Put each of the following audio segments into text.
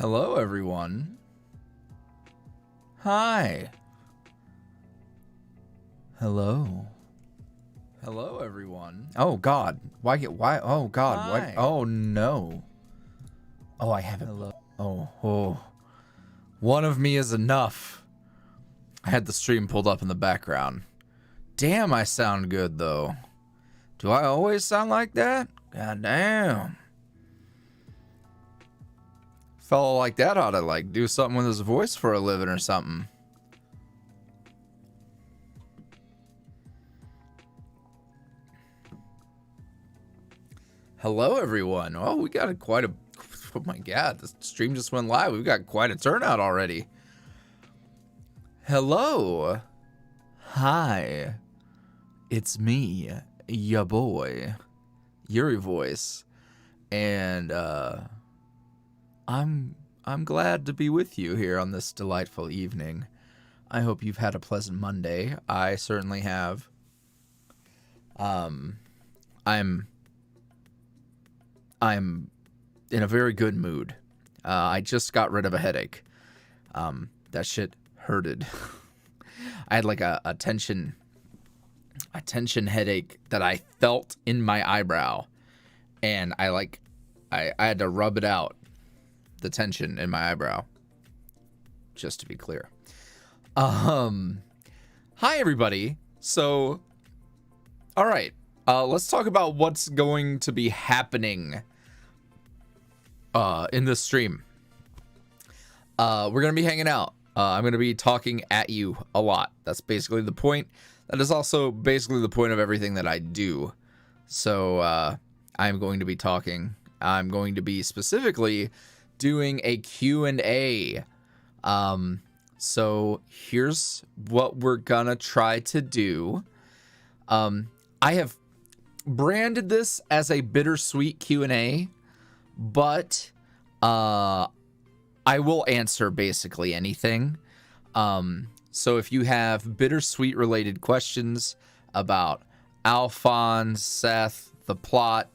Hello, everyone. Hi. Hello. Hello, everyone. Oh, God. Why? Oh, God. Hi. Why? Oh, no. Oh, I haven't. Hello. Oh. One of me is enough. I had the stream pulled up in the background. Damn, I sound good, though. Do I always sound like that? God damn. Fellow like that ought to, like, do something with his voice for a living or something. Hello, everyone. Oh, we got quite a... Oh, my God. The stream just went live. We've got quite a turnout already. Hello. Hi. It's me, ya boy, YuuriVoice. And, I'm glad to be with you here on this delightful evening. I hope you've had a pleasant Monday. I certainly have. I'm in a very good mood. I just got rid of a headache. That shit hurted. I had like a tension headache that I felt in my eyebrow, and I had to rub it out, the tension in my eyebrow, just to be clear. Hi everybody. So, all right, let's talk about what's going to be happening in this stream. We're gonna be hanging out. I'm gonna be talking at you a lot. That's basically the point. That is also basically the point of everything that I do. So I'm going to be talking. I'm going to be specifically doing a Q&A. So here's what we're gonna try to do. I have branded this as a bittersweet Q&A, but I will answer basically anything. So if you have bittersweet related questions about Alphonse, Seth, the plot,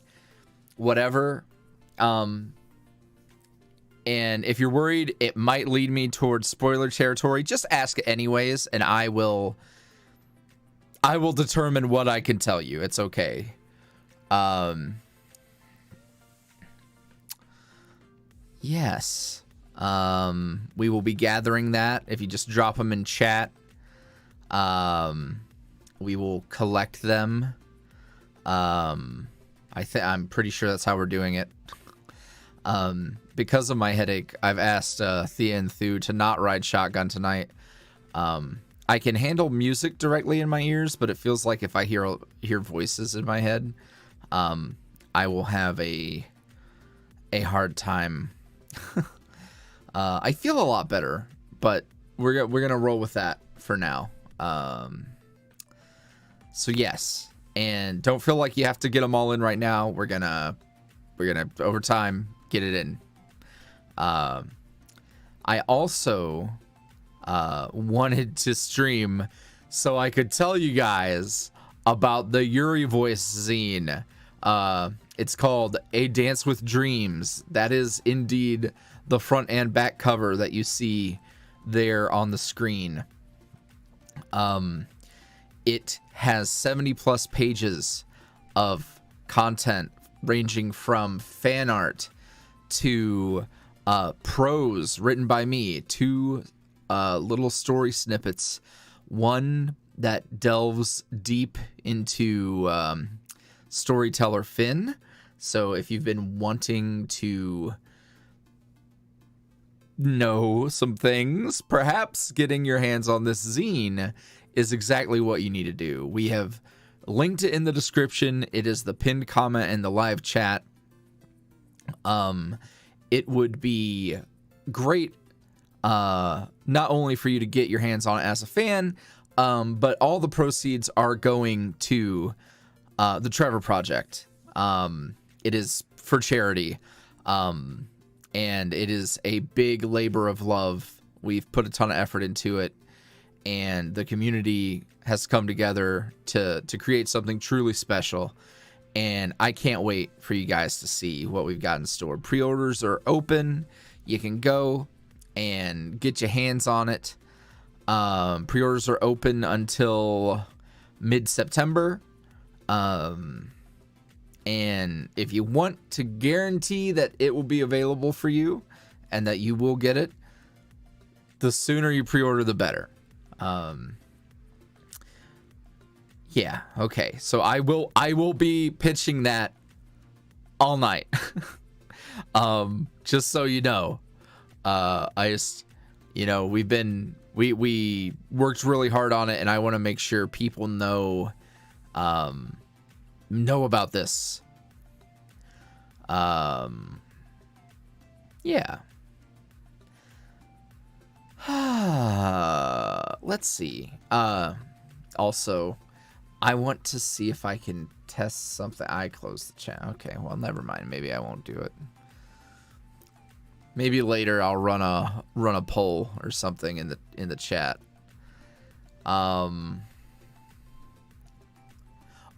whatever, and if you're worried it might lead me towards spoiler territory, just ask it anyways, and I will determine what I can tell you. It's okay. Yes. We will be gathering that. If you just drop them in chat, we will collect them. I'm pretty sure that's how we're doing it. Because of my headache, I've asked Thea and Thu to not ride shotgun tonight. I can handle music directly in my ears, but it feels like if I hear voices in my head, I will have a hard time. I feel a lot better, but we're gonna roll with that for now. So yes, and don't feel like you have to get them all in right now. We're gonna over time get it in. I also wanted to stream so I could tell you guys about the YuuriVoice zine. It's called A Dance with Dreams. That is indeed the front and back cover that you see there on the screen. It has 70 plus pages of content ranging from fan art to prose written by me, two little story snippets, one that delves deep into storyteller Finn. So if you've been wanting to know some things, perhaps getting your hands on this zine is exactly what you need to do. We have linked it in the description. It is the pinned comment in the live chat. It would be great not only for you to get your hands on it as a fan, but all the proceeds are going to the Trevor Project. It is for charity, and it is a big labor of love. We've put a ton of effort into it, and the community has come together to create something truly special, and I can't wait for you guys to see what we've got in store. Pre-orders are open. you can go and get your hands on it. Pre-orders are open until mid-September. And if you want to guarantee that it will be available for you and that you will get it, the sooner you pre-order, the better. Yeah, okay. So I will be pitching that all night. Just so you know. I just, you know, we worked really hard on it, and I want to make sure people know about this. Yeah. Let's see. Also, I want to see if I can test something. I closed the chat. Okay, well, never mind. Maybe I won't do it. Maybe later I'll run a poll or something in the chat. Oh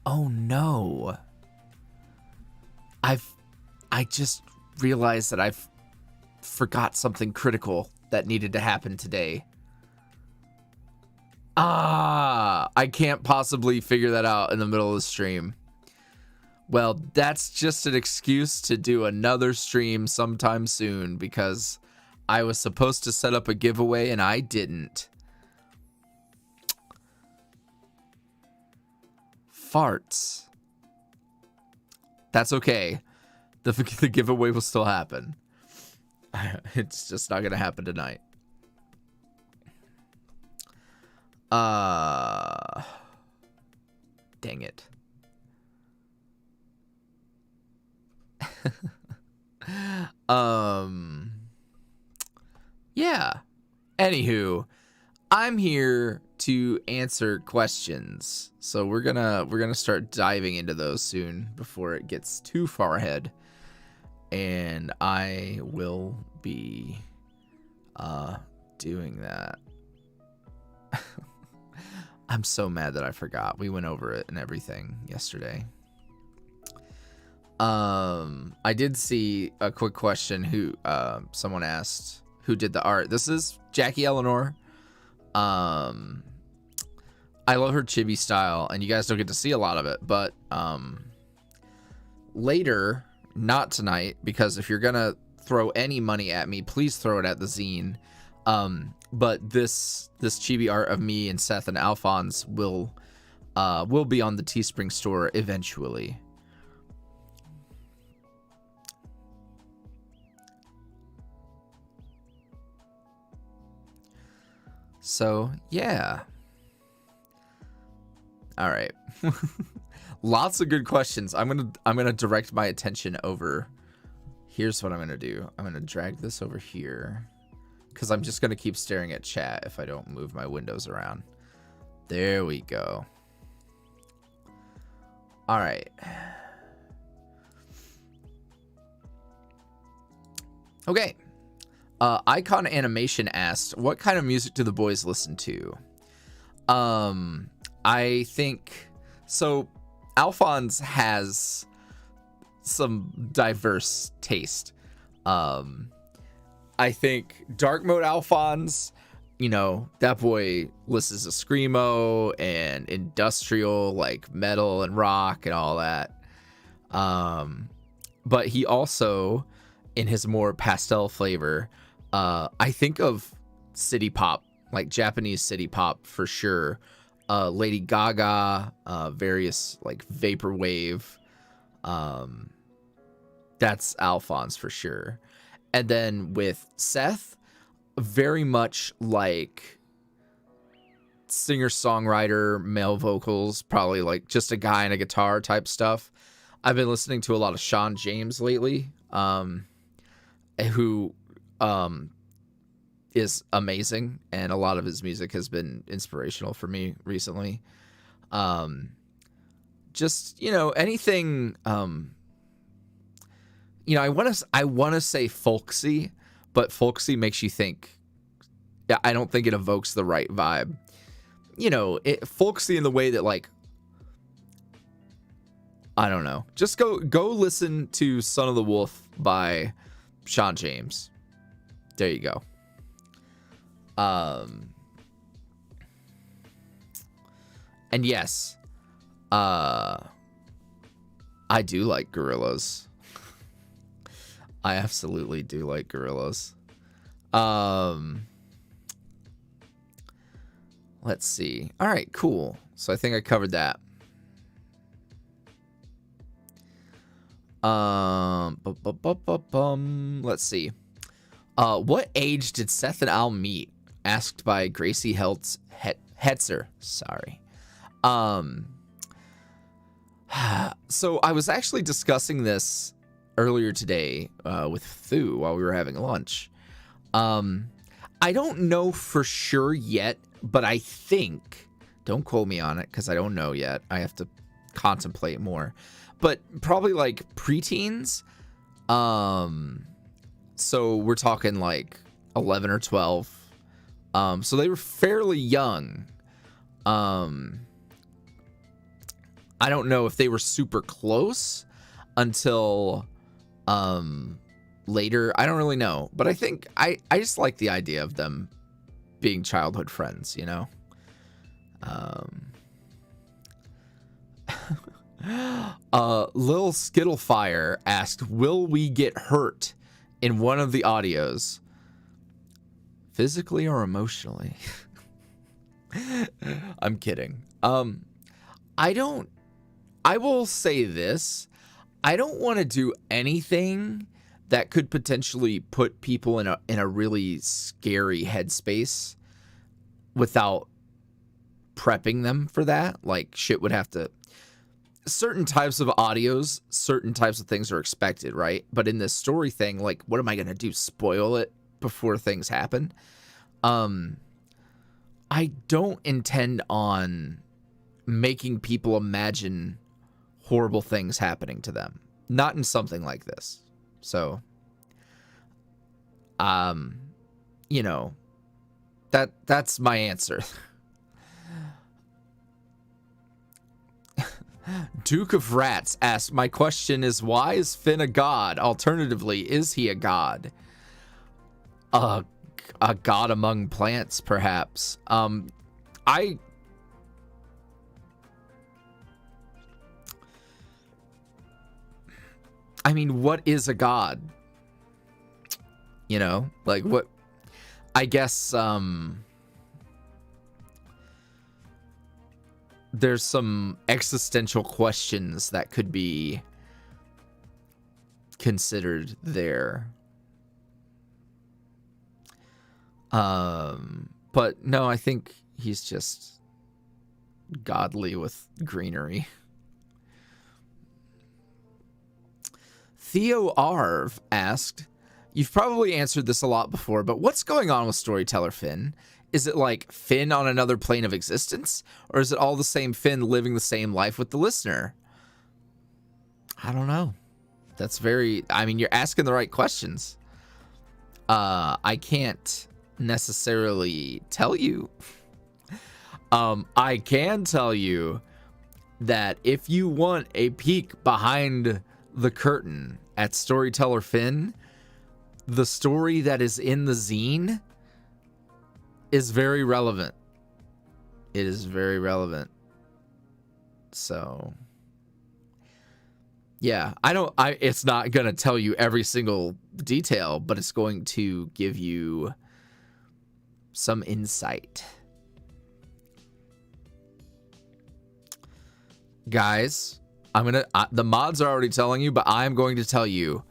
no. I just realized that I've forgot something critical that needed to happen today. I can't possibly figure that out in the middle of the stream. Well, that's just an excuse to do another stream sometime soon, because I was supposed to set up a giveaway and I didn't. Farts. That's okay. The giveaway will still happen. It's just not gonna happen tonight. Dang it. Yeah. Anywho, I'm here to answer questions. So we're gonna start diving into those soon before it gets too far ahead. And I will be doing that. I'm so mad that I forgot. We went over it and everything yesterday. I did see a quick question who someone asked who did the art. This is Jackie Eleanor. I love her chibi style, and you guys don't get to see a lot of it, but later, not tonight, because if you're gonna throw any money at me, please throw it at the zine. But this chibi art of me and Seth and Alphonse will be on the Teespring store eventually. So yeah. All right. Lots of good questions. I'm gonna direct my attention over. Here's what I'm gonna do. I'm gonna drag this over here, because I'm just gonna keep staring at chat if I don't move my windows around. There we go. All right. Okay. Icon Animation asked, what kind of music do the boys listen to? I think so. Alphonse has some diverse taste. I think dark mode Alphonse, you know, that boy listens to screamo and industrial, like metal and rock and all that. But he also, in his more pastel flavor, I think of city pop, like Japanese city pop for sure. Lady Gaga, various like vaporwave. That's Alphonse for sure. And then with Seth, very much like singer-songwriter, male vocals, probably like just a guy and a guitar type stuff. I've been listening to a lot of Sean James lately, who is amazing, and a lot of his music has been inspirational for me recently. Just, you know, anything, you know, I want to say folksy, but folksy makes you think, yeah, I don't think it evokes the right vibe. You know, folksy in the way that, like, I don't know. Just go listen to Son of the Wolf by Sean James. there you go. And yes, I do like gorillas. I absolutely do like gorillas. Let's see. All right, cool. So I think I covered that. Let's see. What age did Seth and Al meet? Asked by Gracie Hetzer. Sorry. So I was actually discussing this earlier today with Thu while we were having lunch. I don't know for sure yet, but I think, don't quote me on it because I don't know yet. I have to contemplate more. But probably like preteens. So we're talking like 11 or 12. So they were fairly young. I don't know if they were super close until later. I don't really know. But I think I just like the idea of them being childhood friends, you know? Lil Skittlefire asked, will we get hurt in one of the audios? Physically or emotionally? I'm kidding. I will say this. I don't want to do anything that could potentially put people in a really scary headspace without prepping them for that. Like, shit would have to... Certain types of audios, certain types of things are expected, right? But in this story thing, like, what am I going to do? Spoil it before things happen? I don't intend on making people imagine horrible things happening to them. Not in something like this. So, you know, that's my answer. Duke of Rats asked, my question is, why is Finn a god? Alternatively, is he a god? A god among plants, perhaps. I mean, what is a god? You know, like what? I guess there's some existential questions that could be considered there. But no, I think he's just godly with greenery. Theo Arv asked, you've probably answered this a lot before, but what's going on with Storyteller Finn? Is it like Finn on another plane of existence? Or is it all the same Finn living the same life with the listener? I don't know. That's very... I mean, you're asking the right questions. I can't necessarily tell you. I can tell you that if you want a peek behind the curtain at Storyteller Finn, the story that is in the zine is very relevant. It is very relevant. So, yeah, it's not going to tell you every single detail, but it's going to give you some insight. Guys, the mods are already telling you, but I'm going to tell you,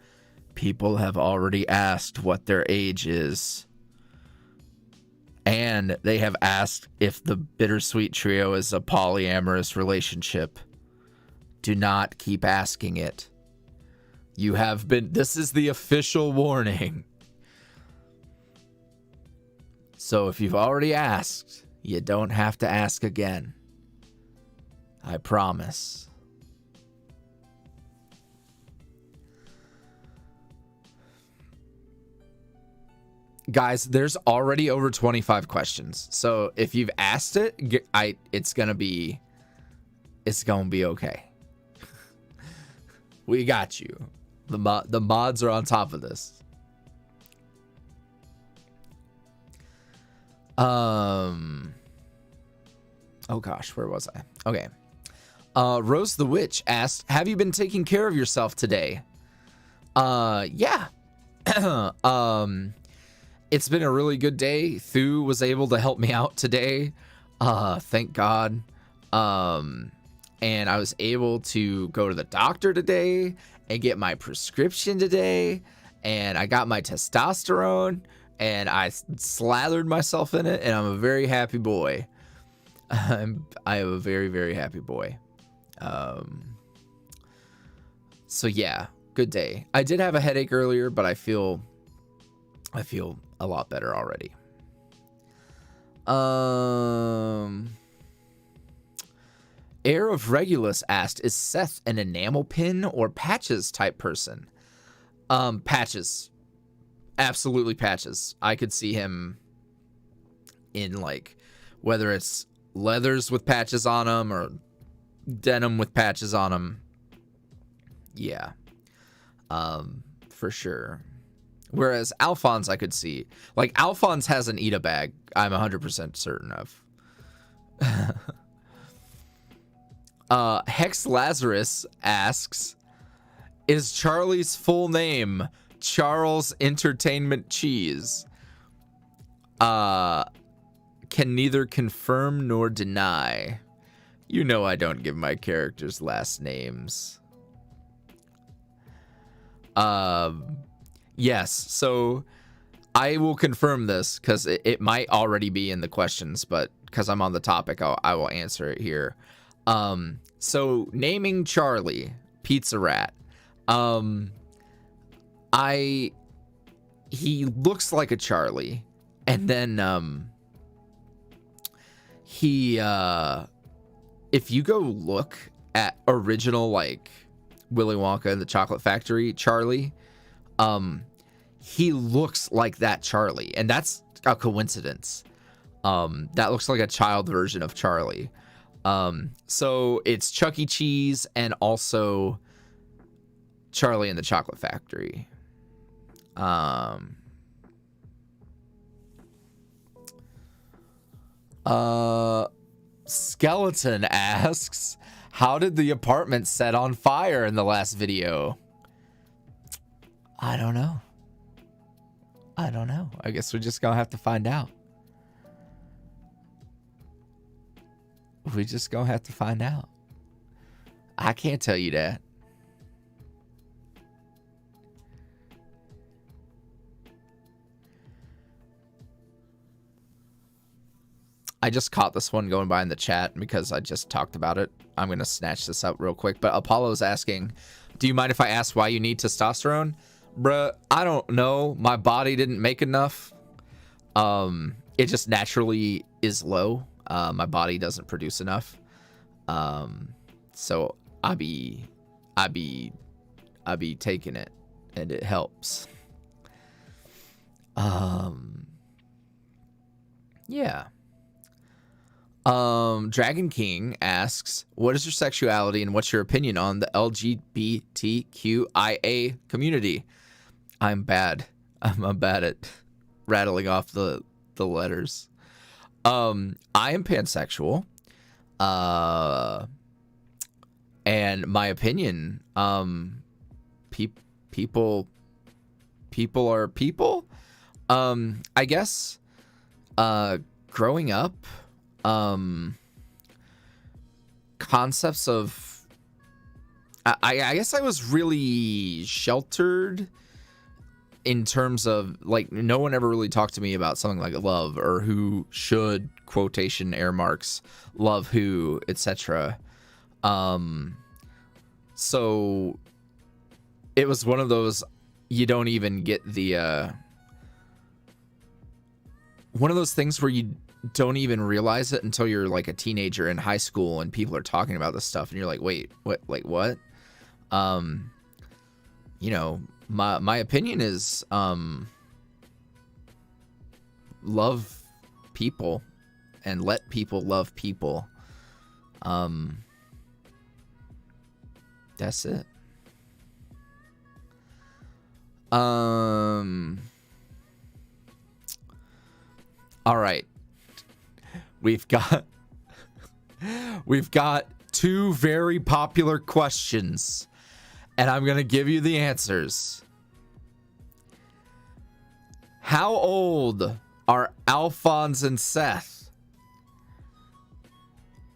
people have already asked what their age is. And they have asked if the BitterSweet trio is a polyamorous relationship. Do not keep asking it. You have been... This is the official warning. So if you've already asked, you don't have to ask again. I promise. Guys, there's already over 25 questions. So if you've asked it, it's gonna be okay. We got you. The mods are on top of this. Oh gosh, where was I? Okay. Rose the Witch asked, have you been taking care of yourself today? Yeah. It's been a really good day. Thu was able to help me out today. Thank God. And I was able to go to the doctor today and get my prescription today. And I got my testosterone and I slathered myself in it, and I'm a very happy boy. I am a very, very happy boy. So yeah, good day. I did have a headache earlier, but I feel a lot better already. Heir of Regulus asked, is Seth an enamel pin or patches type person? Patches. Absolutely patches. I could see him in, like, whether it's leathers with patches on them or denim with patches on them. Yeah. For sure. Whereas Alphonse, I could see. Like, Alphonse has an Eda bag, I'm 100% certain of. Hex Lazarus asks, is Charlie's full name Charles Entertainment Cheese? Can neither confirm nor deny. You know I don't give my characters last names. Yes, so I will confirm this because it might already be in the questions, but because I'm on the topic, I will answer it here. So naming Charlie, Pizza Rat. He looks like a Charlie, and then if you go look at original, like, Willy Wonka and the Chocolate Factory Charlie, he looks like that Charlie, and that's a coincidence. That looks like a child version of Charlie. So it's Chuck E. Cheese and also Charlie and the Chocolate Factory. Skeleton asks, how did the apartment set on fire in the last video? I don't know. I guess we're just gonna have to find out. We just gonna have to find out. I can't tell you that. I just caught this one going by in the chat because I just talked about it. I'm going to snatch this up real quick. But Apollo's asking, do you mind if I ask why you need testosterone? Bruh, I don't know. My body didn't make enough. It just naturally is low. My body doesn't produce enough. So I be taking it, and it helps. Yeah. Dragon King asks, what is your sexuality and what's your opinion on the LGBTQIA community? I'm bad at rattling off the letters. I am pansexual. And my opinion, people are people. I guess growing up, concepts of I guess I was really sheltered in terms of, like, no one ever really talked to me about something like love or who should, quotation air marks, love who, etc. So it was one of those, you don't even get the one of those things where you don't even realize it until you're like a teenager in high school and people are talking about this stuff and you're like, wait, what, like what? You know, my opinion is love people and let people love people. That's it. All right. we've got two very popular questions, and I'm gonna give you the answers. How old are Alphonse and Seth?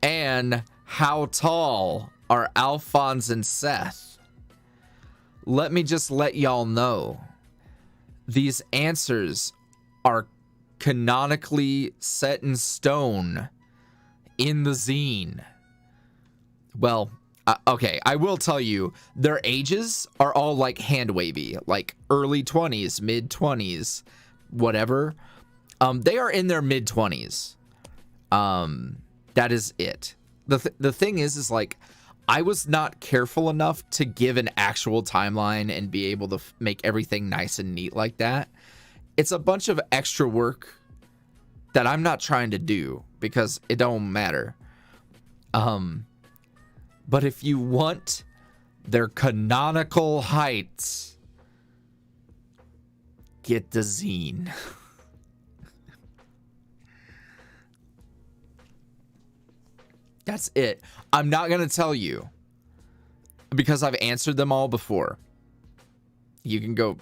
And how tall are Alphonse and Seth? Let me just let y'all know, these answers are canonically set in stone in the zine. Well, okay, I will tell you, their ages are all like hand wavy, like early 20s, mid 20s, whatever. They are in their mid 20s. That is it. The thing is like, I was not careful enough to give an actual timeline and be able to make everything nice and neat like that. It's a bunch of extra work that I'm not trying to do because it don't matter. But if you want their canonical heights, get the zine. That's it. I'm not going to tell you because I've answered them all before. You can go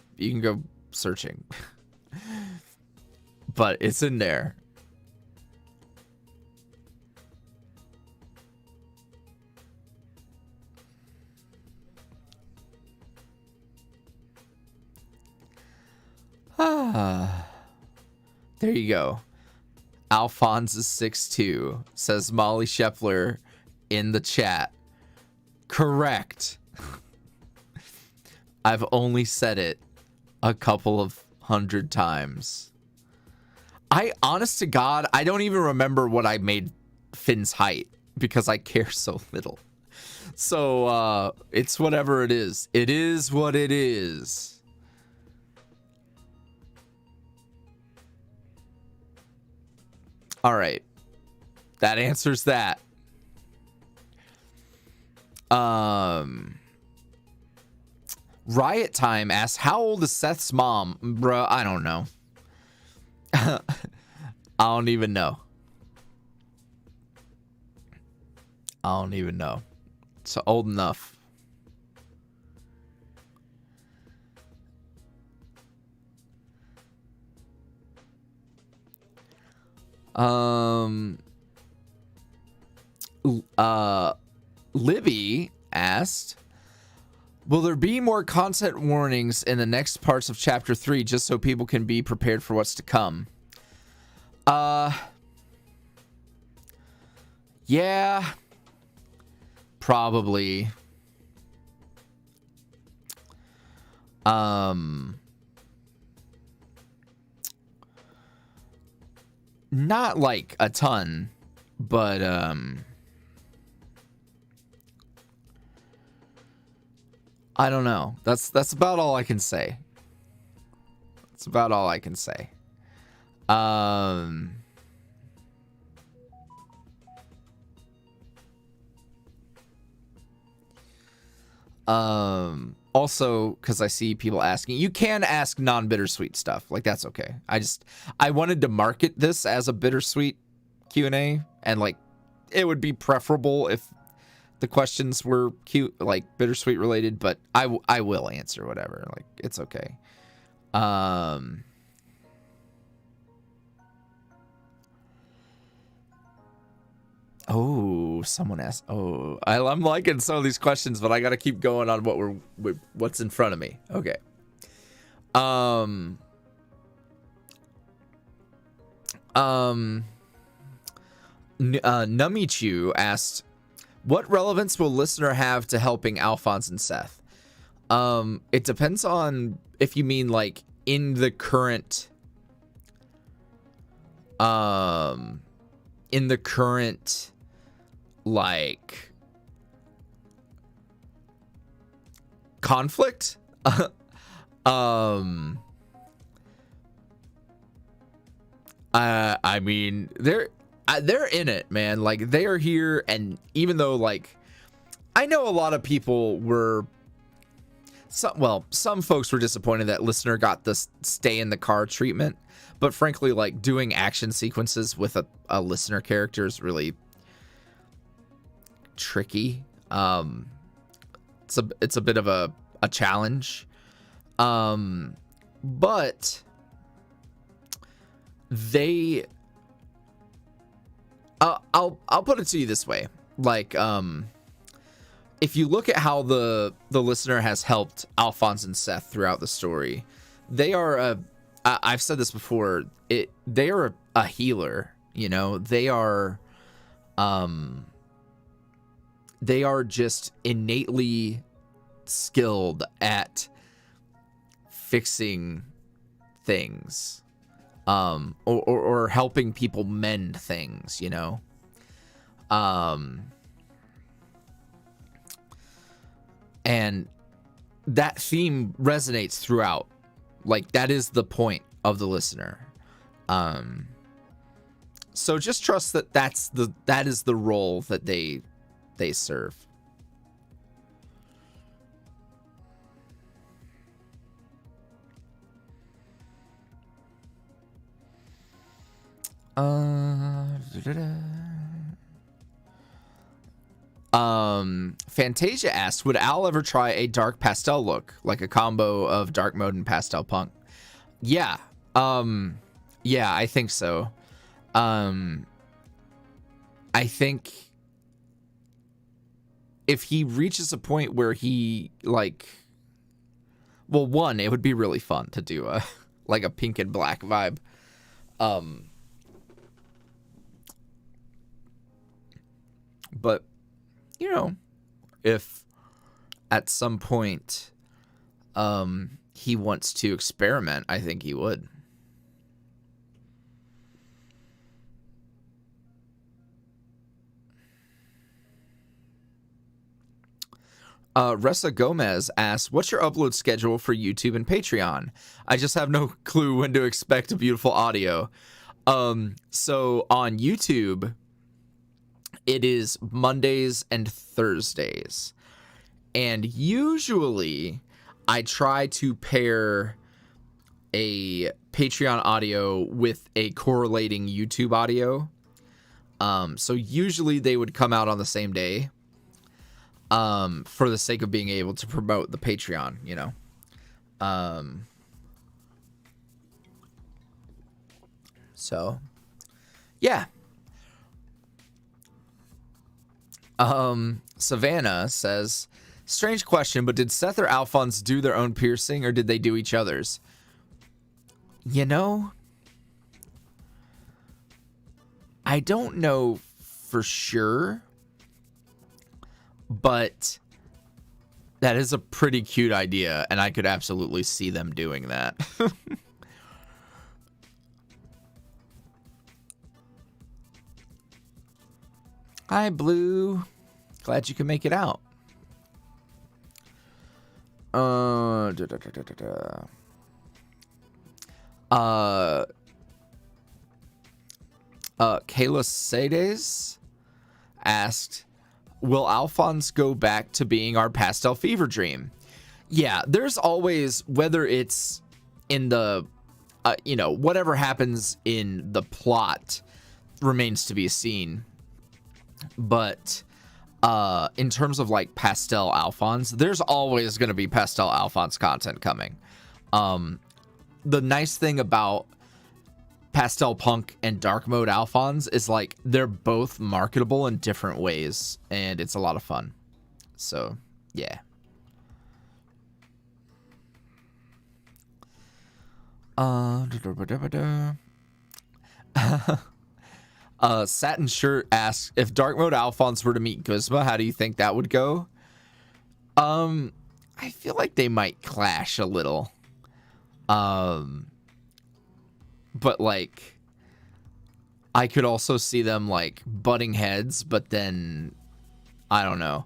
searching. But it's in there. There you go. Alphonse is 6'2", says Molly Scheffler in the chat. Correct. I've only said it a couple of 100 times. Honest to God, I don't even remember what I made Finn's height because I care so little. So, it's whatever it is. It is what it is. All right. That answers that. Riot Time asks, how old is Seth's mom? Bruh, I don't know. I don't even know. I don't even know. So old enough. Libby asked, will there be more content warnings in the next parts of chapter 3 just so people can be prepared for what's to come? Yeah, probably. Not like a ton, but I don't know. That's about all I can say. That's about all I can say. Also, because I see people asking, you can ask non-bittersweet stuff. Like, that's okay. I wanted to market this as a bittersweet Q&A, and like, it would be preferable if the questions were cute, like bittersweet related, but I will answer whatever. Like, it's okay. Oh, someone asked. Oh, I'm liking some of these questions, but I got to keep going on what's in front of me. Okay. Numichu asked, what relevance will listener have to helping Alphonse and Seth? It depends on if you mean like in the current like conflict. I mean, they're in it, man. Like, they are here, and even though, like, I know a lot of people were some folks were disappointed that listener got the stay in the car treatment, but frankly, like doing action sequences with a listener character is really tricky. It's a bit of a challenge. But they, I'll put it to you this way. Like, if you look at how the listener has helped Alphonse and Seth throughout the story, they are I've said this before, they are a healer, you know, they are just innately skilled at fixing things, or helping people mend things, you know. And that theme resonates throughout. Like, that is the point of the listener. So just trust that that is the role that they serve. Fantasia asks, would Al ever try a dark pastel look, like a combo of dark mode and pastel punk? Yeah. Yeah, I think so. I think if he reaches a point where he, like, well, one, it would be really fun to do a like a pink and black vibe. But, you know, if at some point he wants to experiment, I think he would. Ressa Gomez asks, what's your upload schedule for YouTube and Patreon? I just have no clue when to expect a beautiful audio. So on YouTube, it is Mondays and Thursdays. And usually I try to pair a Patreon audio with a correlating YouTube audio. So usually they would come out on the same day. For the sake of being able to promote the Patreon, you know. So, yeah. Savannah says, strange question, but did Seth or Alphonse do their own piercing, or did they do each other's? You know, I don't know for sure, but that is a pretty cute idea, and I could absolutely see them doing that. Hi, Blue. Glad you can make it out. Kayla Sades asked, will Alphonse go back to being our pastel fever dream? Yeah, there's always, whether it's in the, you know, whatever happens in the plot remains to be seen. But in terms of like Pastel Alphonse, there's always going to be Pastel Alphonse content coming. The nice thing about Pastel Punk and Dark Mode Alphonse is like they're both marketable in different ways, and it's a lot of fun. So, yeah. Satin Shirt asks, if Dark Mode Alphonse were to meet Guzma, how do you think that would go? I feel like they might clash a little. But like, I could also see them like butting heads, but then I don't know,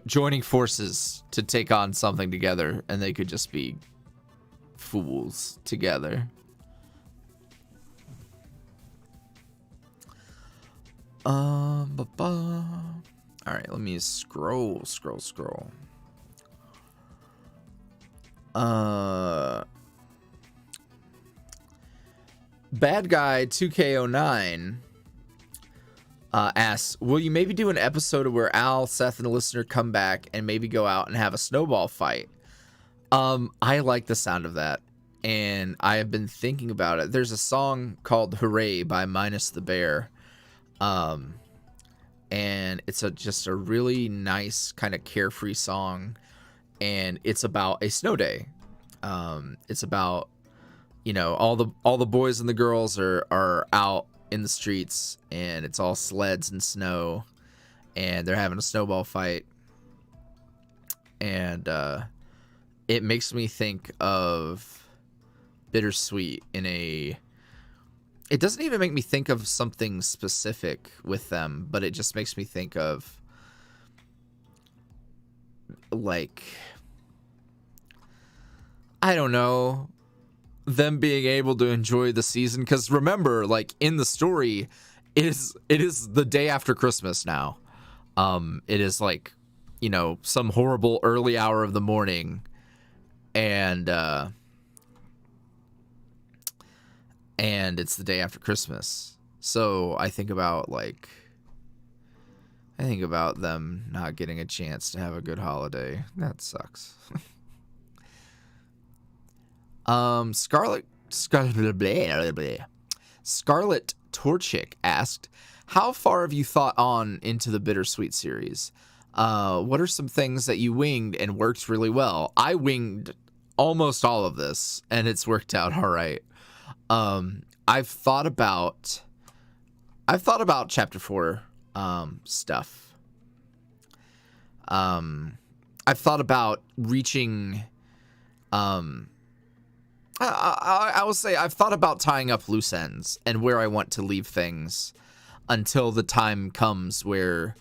joining forces to take on something together, and they could just be fools together. All right, let me scroll. Bad Guy 2K09 asks, will you maybe do an episode where Al, Seth, and the listener come back and maybe go out and have a snowball fight? I like the sound of that, and I have been thinking about it. There's a song called Hooray by Minus the Bear, and it's just a really nice kind of carefree song, and it's about a snow day. It's about, you know, all the boys and the girls are out in the streets, and it's all sleds and snow, and they're having a snowball fight, and it makes me think of BitterSweet it doesn't even make me think of something specific with them, but it just makes me think of, like, I don't know, them being able to enjoy the season. Because remember, like, in the story, it is the day after Christmas now. It is, like, you know, some horrible early hour of the morning, and it's the day after Christmas. So I think about them not getting a chance to have a good holiday. That sucks. Scarlet Torchic asked, how far have you thought on into the BitterSweet series? What are some things that you winged and worked really well? I winged almost all of this, and it's worked out all right. I've thought about chapter 4 stuff. I've thought about reaching I will say I've thought about tying up loose ends and where I want to leave things until the time comes where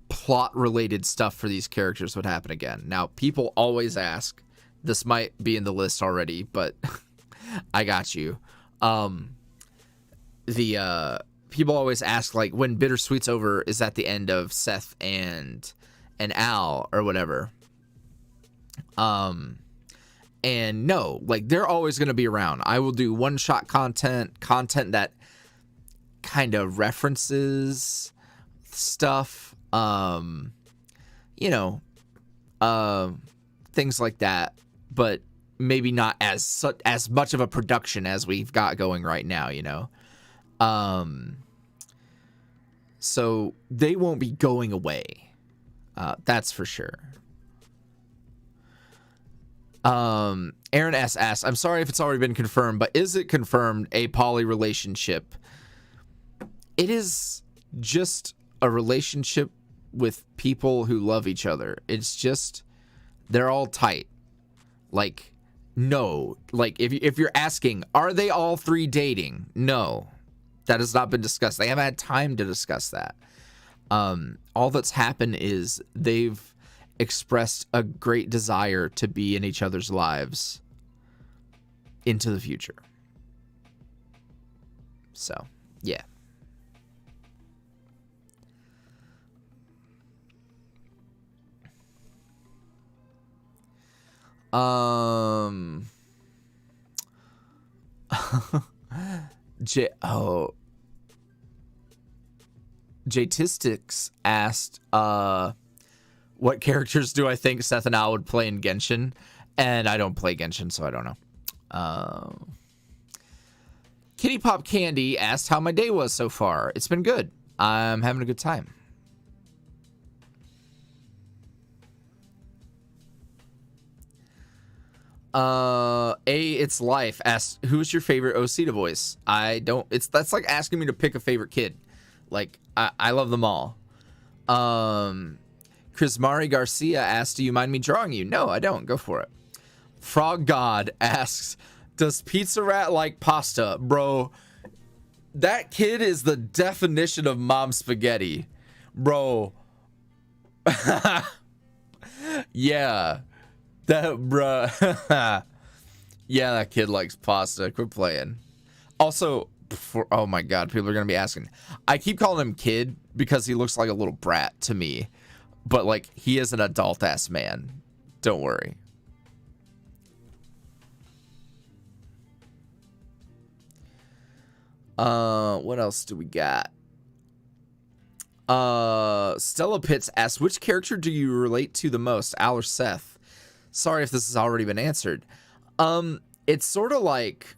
plot-related stuff for these characters would happen again. Now, people always ask, this might be in the list already, but I got you. People always ask, like, when BitterSweet's over, is that the end of Seth and Al or whatever? And no, like, they're always going to be around. I will do one-shot content that kind of references stuff, you know, things like that, but maybe not as much of a production as we've got going right now, you know? So they won't be going away. That's for sure. Aaron S. asks, I'm sorry if it's already been confirmed, but is it confirmed a poly relationship? It is just a relationship with people who love each other. It's just, they're all tight. Like, no. Like, if you're asking, are they all three dating? No. That has not been discussed. They haven't had time to discuss that. All that's happened is they've expressed a great desire to be in each other's lives into the future. So, yeah. Jatistics asked, what characters do I think Seth and Al would play in Genshin? And I don't play Genshin, so I don't know. KittyPop Candy asked how my day was so far. It's been good. I'm having a good time. It's Life asked, who's your favorite Osita voice? That's like asking me to pick a favorite kid. Like, I love them all. Chrismari Garcia asked, do you mind me drawing you? No, I don't. Go for it. Frog God asks, does Pizza Rat like pasta? Bro, that kid is the definition of mom spaghetti. Bro. Yeah. Bruh. Yeah, that kid likes pasta. Quit playing. Also, oh my god, people are going to be asking. I keep calling him kid because he looks like a little brat to me. But, like, he is an adult-ass man. Don't worry. What else do we got? Stella Pitts asks, which character do you relate to the most, Al or Seth? Sorry if this has already been answered. It's sort of like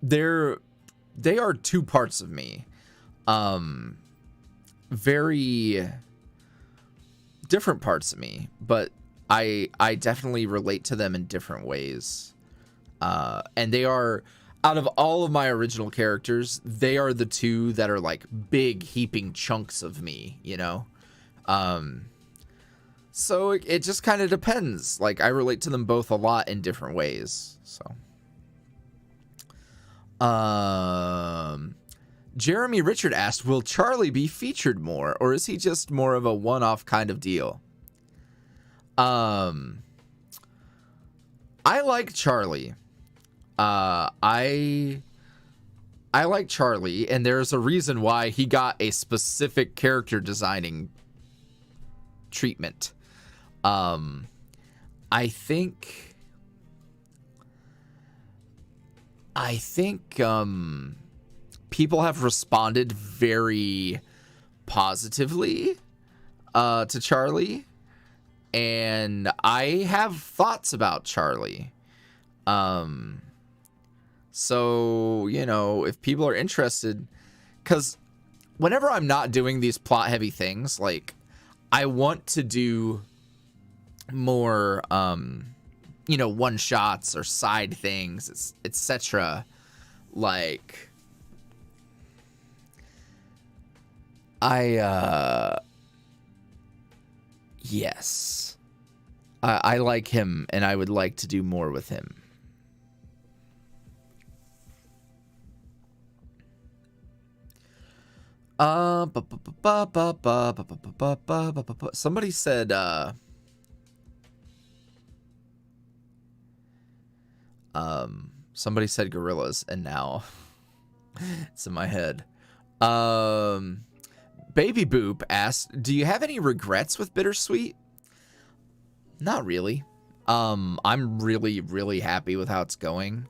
they are two parts of me. Very different parts of me, but I definitely relate to them in different ways. And they are, out of all of my original characters, they are the two that are like big heaping chunks of me, you know? So it just kind of depends. Like, I relate to them both a lot in different ways. So, Jeremy Richard asked, will Charlie be featured more, or is he just more of a one-off kind of deal? I like Charlie. I like Charlie, and there's a reason why he got a specific character designing treatment. I think people have responded very positively to Charlie, and I have thoughts about Charlie. So, you know, if people are interested, because whenever I'm not doing these plot heavy things, like, I want to do more, you know, one shots or side things, etc. Like, yes, I like him, and I would like to do more with him. Somebody said, somebody said gorillas, and now it's in my head. Baby Boop asked, do you have any regrets with BitterSweet? Not really. I'm really, really happy with how it's going.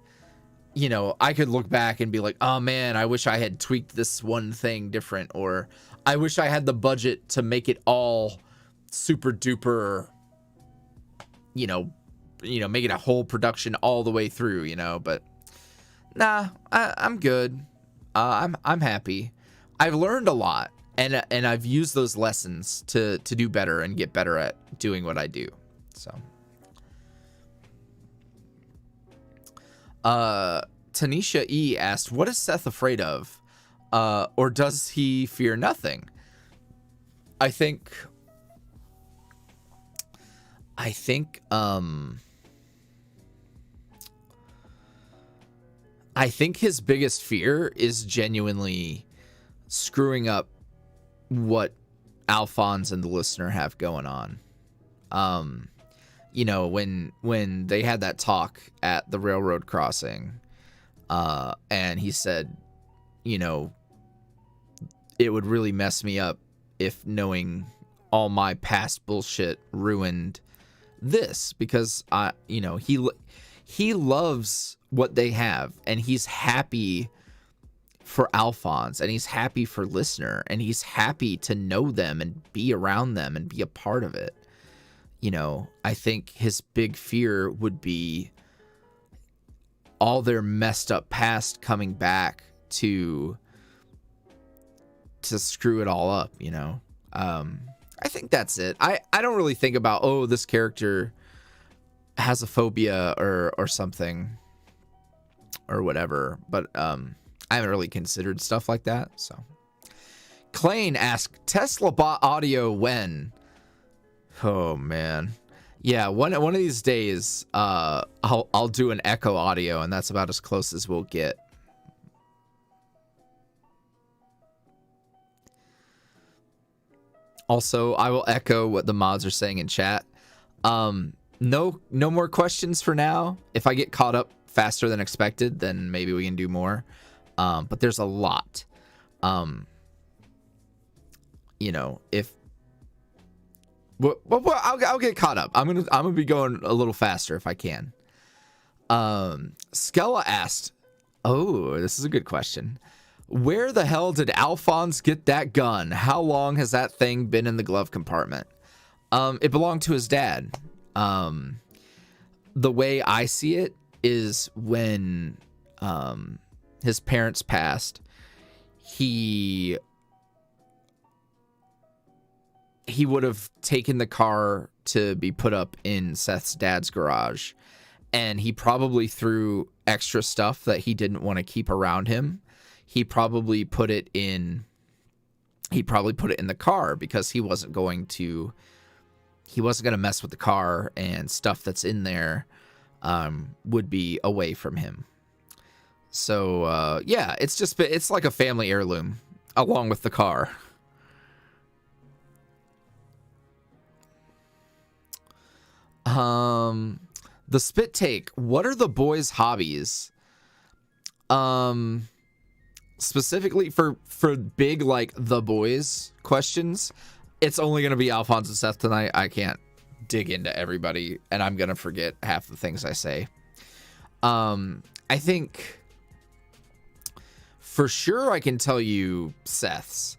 You know, I could look back and be like, oh man, I wish I had tweaked this one thing different, or I wish I had the budget to make it all super duper, you know, make it a whole production all the way through, you know, but nah, I'm good. I'm happy. I've learned a lot, and I've used those lessons to do better and get better at doing what I do. So, Tanisha E asked, what is Seth afraid of? Or does he fear nothing? I think his biggest fear is genuinely screwing up what Alphonse and the listener have going on. You know, when they had that talk at the railroad crossing, and he said, you know, it would really mess me up if knowing all my past bullshit ruined this, because you know, he loves what they have, and he's happy for Alphonse, and he's happy for listener, and he's happy to know them and be around them and be a part of it. You know, I think his big fear would be all their messed up past coming back to screw it all up, you know. I think that's it. I don't really think about, oh, this character has a phobia or something or whatever, but I haven't really considered stuff like that. So, Klain asked, Tesla bought audio when? Oh man, yeah. One of these days, I'll do an echo audio, and that's about as close as we'll get. Also, I will echo what the mods are saying in chat. No more questions for now. If I get caught up faster than expected, then maybe we can do more. But there's a lot. You know, if well, I'll get caught up. I'm gonna be going a little faster if I can. Skella asked, Oh, this is a good question. Where the hell did Alphonse get that gun? How long has that thing been in the glove compartment? It belonged to his dad. The way I see it is when his parents passed, he would have taken the car to be put up in Seth's dad's garage, and he probably threw extra stuff that he didn't want to keep around him. He probably put it in the car because he wasn't going to mess with the car, and stuff that's in there would be away from him. So yeah, it's like a family heirloom along with the car. The spit take. What are the boys' hobbies? Specifically for big, like, the boys questions, it's only gonna be Alphonse and Seth tonight. I can't dig into everybody, and I'm gonna forget half the things I say. I think for sure I can tell you Seths.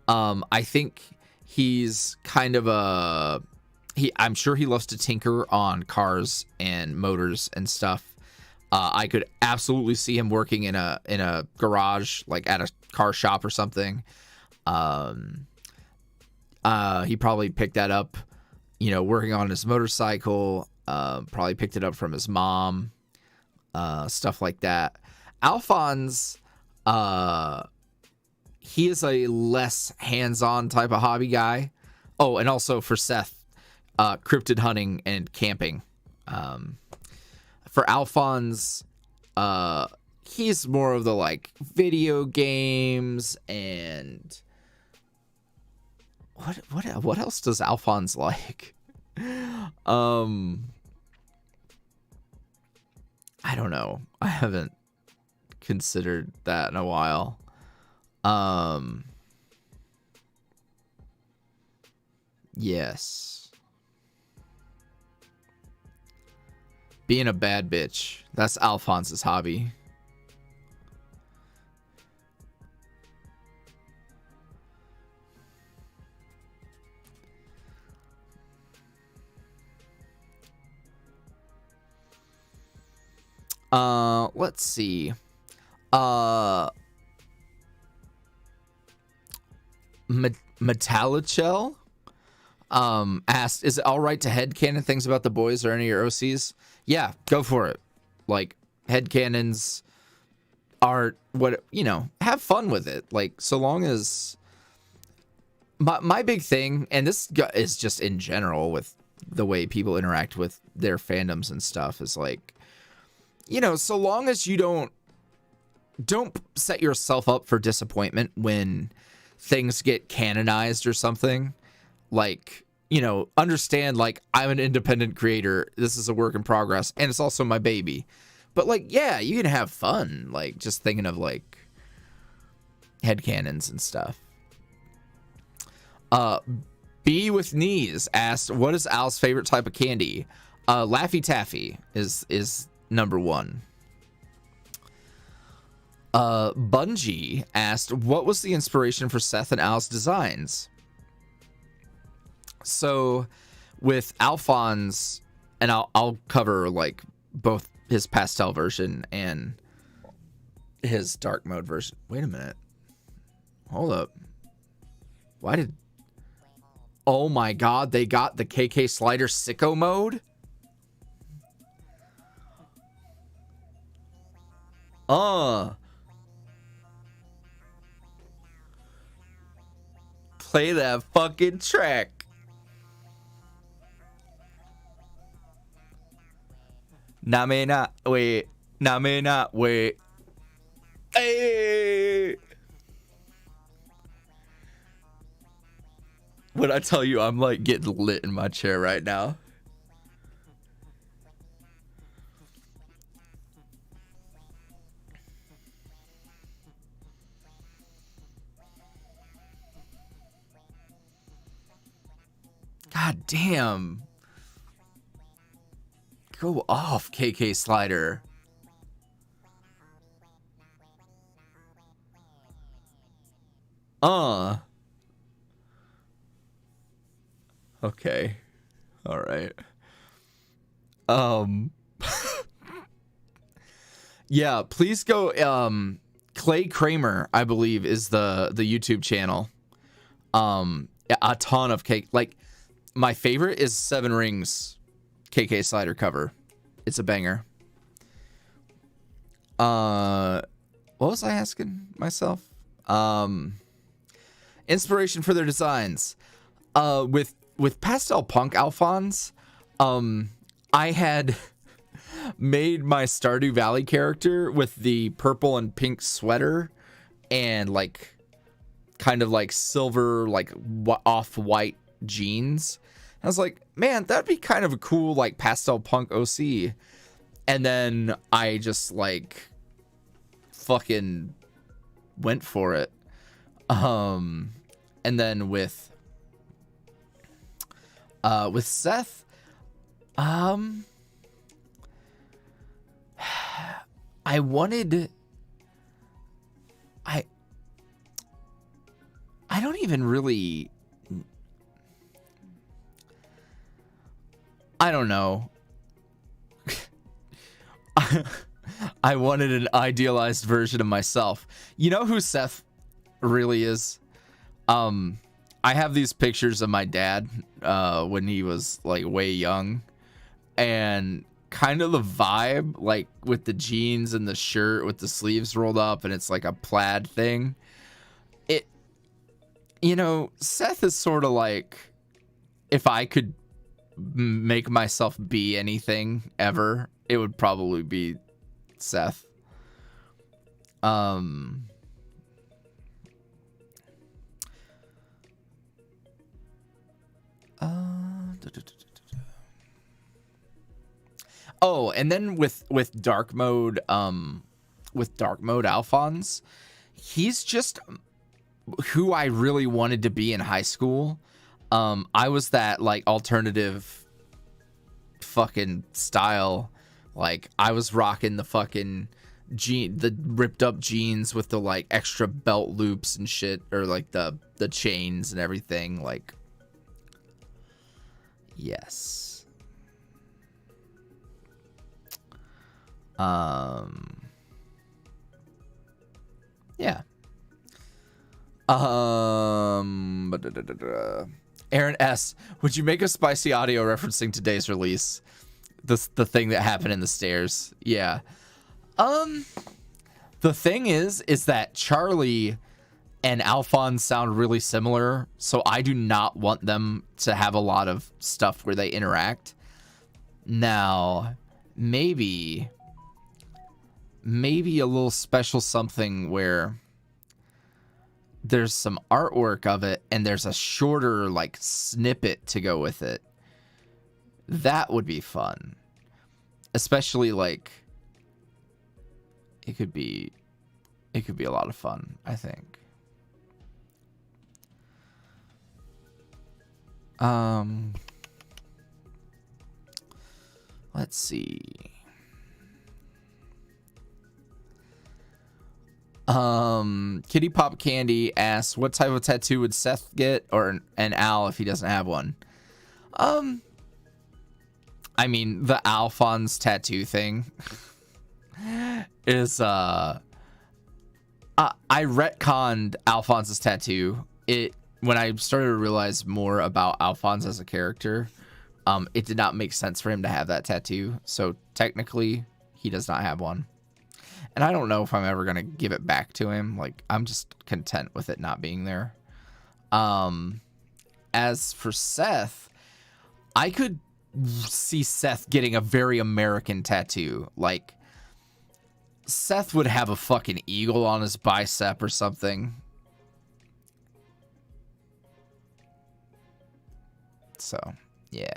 I think he's kind of I'm sure he loves to tinker on cars and motors and stuff. I could absolutely see him working in a garage, like at a car shop or something. He probably picked that up, working on his motorcycle. Probably picked it up from his mom, stuff like that. Alphonse, he is a less hands-on type of hobby guy. Oh, and also for Seth, cryptid hunting and camping. For Alphonse, he's more of the, like, video games and what else does Alphonse like? I don't know. I haven't considered that in a while. Yes. Being a bad bitch. That's Alphonse's hobby. Let's see. Metallichel asked, is it all right to headcanon things about the boys or any of your OCs? Yeah, go for it. Like, headcanons are what, have fun with it. Like, so long as my big thing, and this is just in general with the way people interact with their fandoms and stuff, is like, so long as you don't set yourself up for disappointment when things get canonized or something. Like, understand, like, I'm an independent creator. This is a work in progress, and it's also my baby. But, like, yeah, you can have fun, like, just thinking of, like, headcanons and stuff. B with Knees asked, what is Al's favorite type of candy? Laffy Taffy is number one. Bungie asked, what was the inspiration for Seth and Al's designs? So with Alphonse, and I'll cover, like, both his pastel version and his dark mode version. Wait a minute. Hold up. Oh my god, they got the KK Slider sicko mode? Play that fucking track. Na me not wait. Hey! When I tell you I'm, like, getting lit in my chair right now. God damn. Go off, KK Slider. Okay. All right. Um. Yeah, please go. ClayKramer, I believe, is the YouTube channel. A ton of cake. Like, my favorite is Seven Rings KK Slider cover. It's a banger. What was I asking myself? Inspiration for their designs. With Pastel Alphonse, I had made my Stardew Valley character with the purple and pink sweater and like kind of like silver, like off-white jeans. I was like, man, that'd be kind of a cool like pastel punk OC. And then I just like fucking went for it. And then with Seth, I wanted, I don't even really, I don't know. I wanted an idealized version of myself. You know who Seth really is? I have these pictures of my dad when he was like way young, and kind of the vibe, like with the jeans and the shirt with the sleeves rolled up and it's like a plaid thing. It, you know, Seth is sort of like, if I could make myself be anything ever, it would probably be Seth. Oh, and then with dark mode Alphonse, he's just who I really wanted to be in high school. I was that like alternative fucking style. Like I was rocking the fucking the ripped up jeans with the like extra belt loops and shit, or like the chains and everything. Like, yes. Yeah. Aaron S., would you make a spicy audio referencing today's release? The thing that happened in the stairs. Yeah. The thing is that Charlie and Alphonse sound really similar, so I do not want them to have a lot of stuff where they interact. Now, maybe a little special something where there's some artwork of it and there's a shorter like snippet to go with it. That would be fun. Especially like it could be a lot of fun, I think. Let's see. KittyPop Candy asks, what type of tattoo would Seth get, or an Al if he doesn't have one? I mean, the Alphonse tattoo thing is I retconned Alphonse's tattoo. When I started to realize more about Alphonse as a character, it did not make sense for him to have that tattoo. So technically, he does not have one. And I don't know if I'm ever going to give it back to him. Like, I'm just content with it not being there. As for Seth, I could see Seth getting a very American tattoo. Like, Seth would have a fucking eagle on his bicep or something. So, yeah.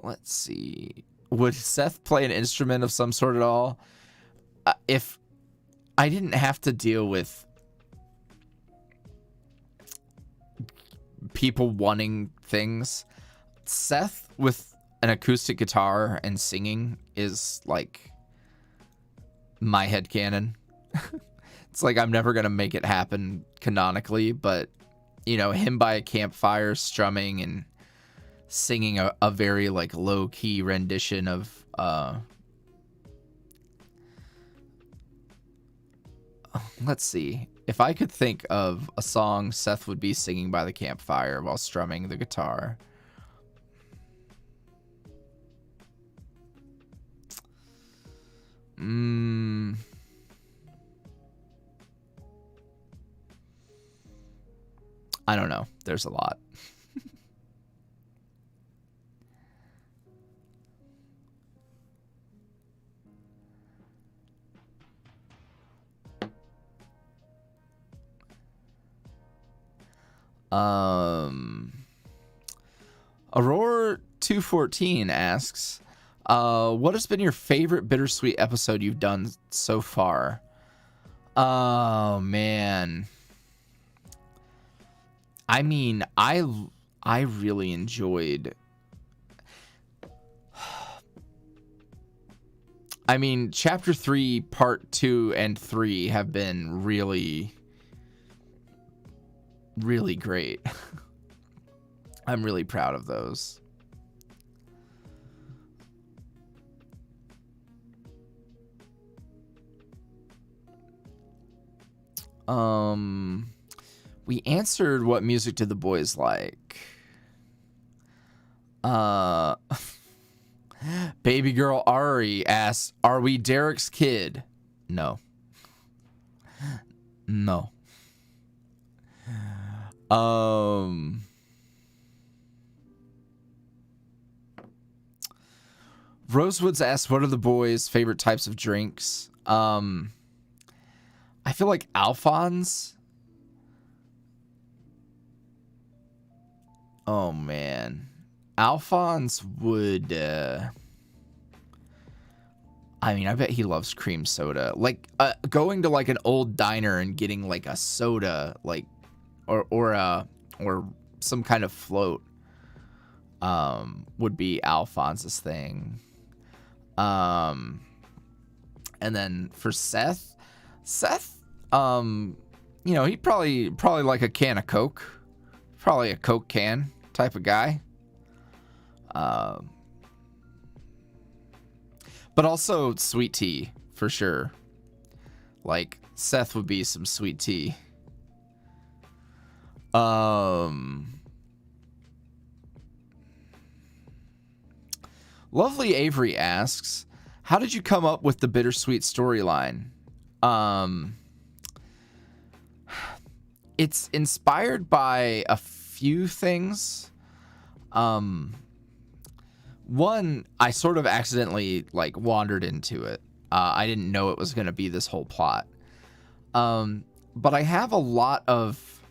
Let's see. Would Seth play an instrument of some sort at all? If I didn't have to deal with people wanting things, Seth with an acoustic guitar and singing is like my headcanon. It's like I'm never gonna make it happen canonically, but you know, him by a campfire strumming and singing a very like low-key rendition of let's see, if I could think of a song Seth would be singing by the campfire while strumming the guitar. I don't know. There's a lot. Aurora 214 asks, what has been your favorite bittersweet episode you've done so far? Oh man. I mean, I really enjoyed. I mean, chapter 3, part 2 and 3 have been really, really great. I'm really proud of those. We answered what music did the boys like. Baby girl Ari asks, are we Derek's kid? No. No. Rosewoods asks, what are the boys' favorite types of drinks? I feel like Alphonse. Oh man, Alphonse would. I mean, I bet he loves cream soda. Like going to like an old diner and getting like a soda, like or some kind of float. Would be Alphonse's thing. And then for Seth, you know, he'd probably like a can of Coke. Probably a Coke can type of guy. But also sweet tea for sure. Like Seth would be some sweet tea. Lovely Avery asks, how did you come up with the bittersweet storyline? It's inspired by a few things. One, I sort of accidentally like wandered into it. I didn't know it was going to be this whole plot. But I have a lot of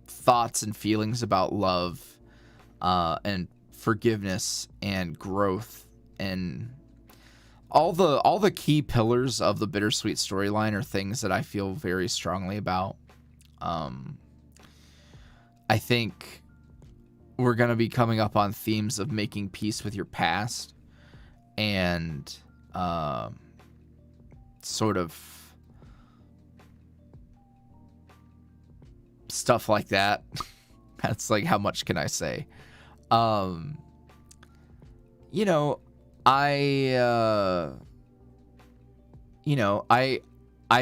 thoughts and feelings about love, and forgiveness and growth, and all the key pillars of the bittersweet storyline are things that I feel very strongly about. I think we're going to be coming up on themes of making peace with your past and sort of stuff like that. That's like, how much can I say? You know, I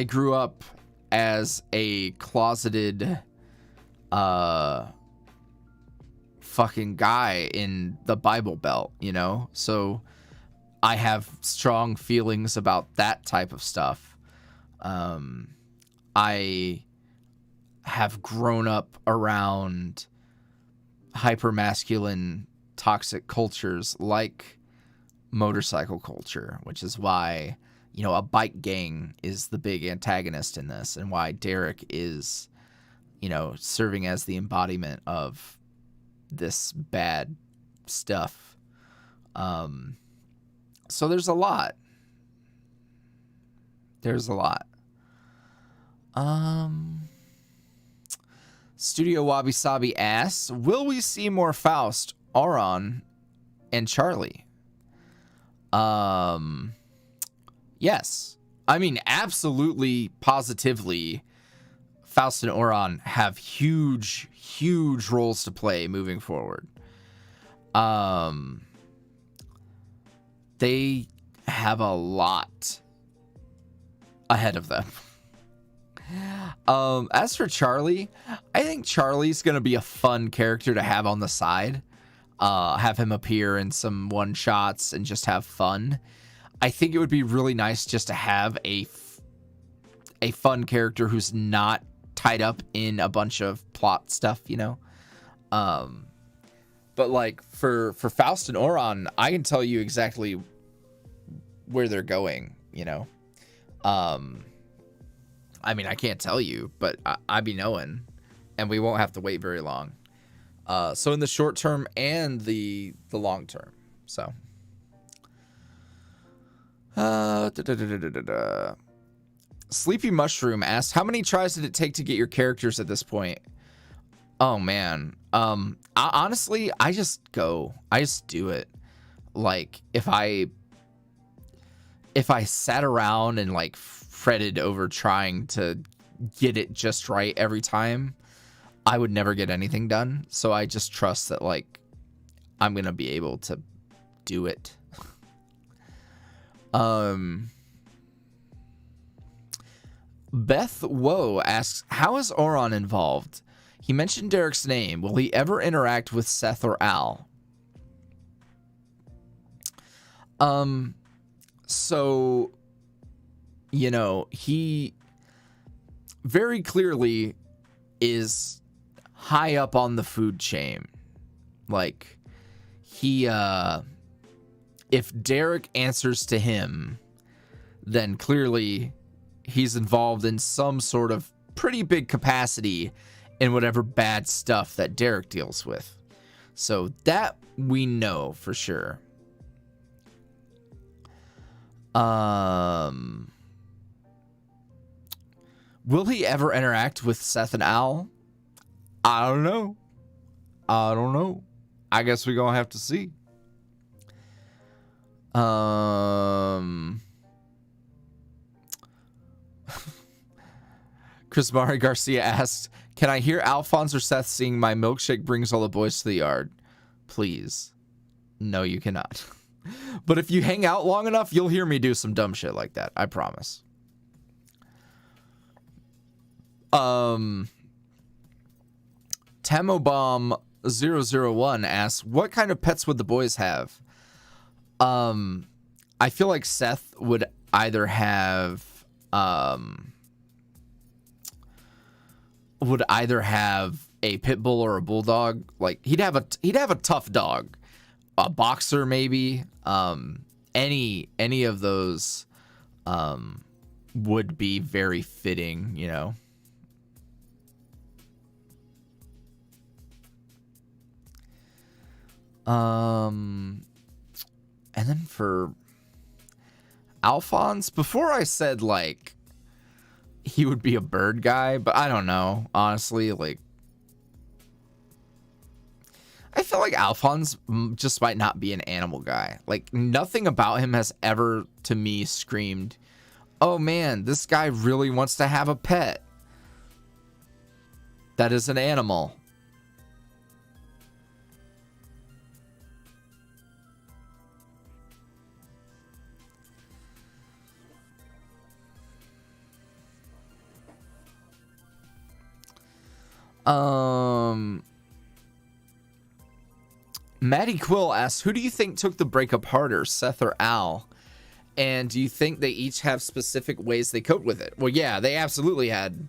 grew up as a closeted fucking guy in the Bible Belt, you know? So I have strong feelings about that type of stuff. I have grown up around hypermasculine toxic cultures like motorcycle culture, which is why, you know, a bike gang is the big antagonist in this, and why Derek is, you know, serving as the embodiment of this bad stuff. So there's a lot. Studio Wabi Sabi asks, will we see more Faust, Auron, and Charlie? Yes. I mean, absolutely, positively, Faust and Auron have huge, huge roles to play moving forward. They have a lot ahead of them. As for Charlie, I think Charlie's gonna be a fun character to have on the side. Have him appear in some one-shots and just have fun. I think it would be really nice just to have a fun character who's not tied up in a bunch of plot stuff, you know? But like for Faust and Auron, I can tell you exactly where they're going, you know? I mean, I can't tell you, but I be knowing, and we won't have to wait very long. So in the short term and the long term. So. Sleepy Mushroom asks, how many tries did it take to get your characters at this point? Oh man. Honestly, I just do it. Like if I sat around and like fretted over trying to get it just right every time, I would never get anything done. So I just trust that like I'm gonna be able to do it. Beth Woe asks, how is Auron involved? He mentioned Derek's name. Will he ever interact with Seth or Al? So, you know, he very clearly is high up on the food chain. Like, he, if Derek answers to him, then clearly he's involved in some sort of pretty big capacity in whatever bad stuff that Derek deals with. So that we know for sure. Will he ever interact with Seth and Al? I don't know. I guess we're gonna have to see. Chris Mari Garcia asks, can I hear Alphonse or Seth sing My Milkshake Brings All the Boys to the Yard? Please. No, you cannot. But if you hang out long enough, you'll hear me do some dumb shit like that. I promise. Tamobomb001 asks, what kind of pets would the boys have? I feel like Seth would either have a pit bull or a bulldog. Like he'd have a tough dog, a boxer maybe. Any of those would be very fitting, you know. And then for Alphonse, before I said like he would be a bird guy, but I don't know, honestly. Like I feel like Alphonse just might not be an animal guy. Like nothing about him has ever to me screamed, oh man, this guy really wants to have a pet that is an animal. Maddie Quill asks, who do you think took the breakup harder, Seth or Al? And do you think they each have specific ways they coped with it? Well, yeah, they absolutely had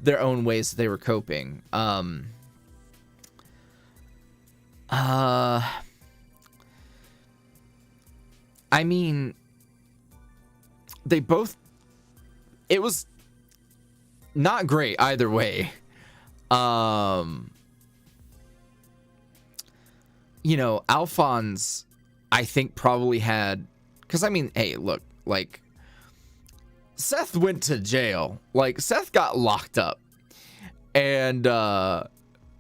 their own ways they were coping. I mean, they both, it was not great either way. You know, Alphonse, I think probably had, because I mean, hey, look, like Seth went to jail. Like Seth got locked up, And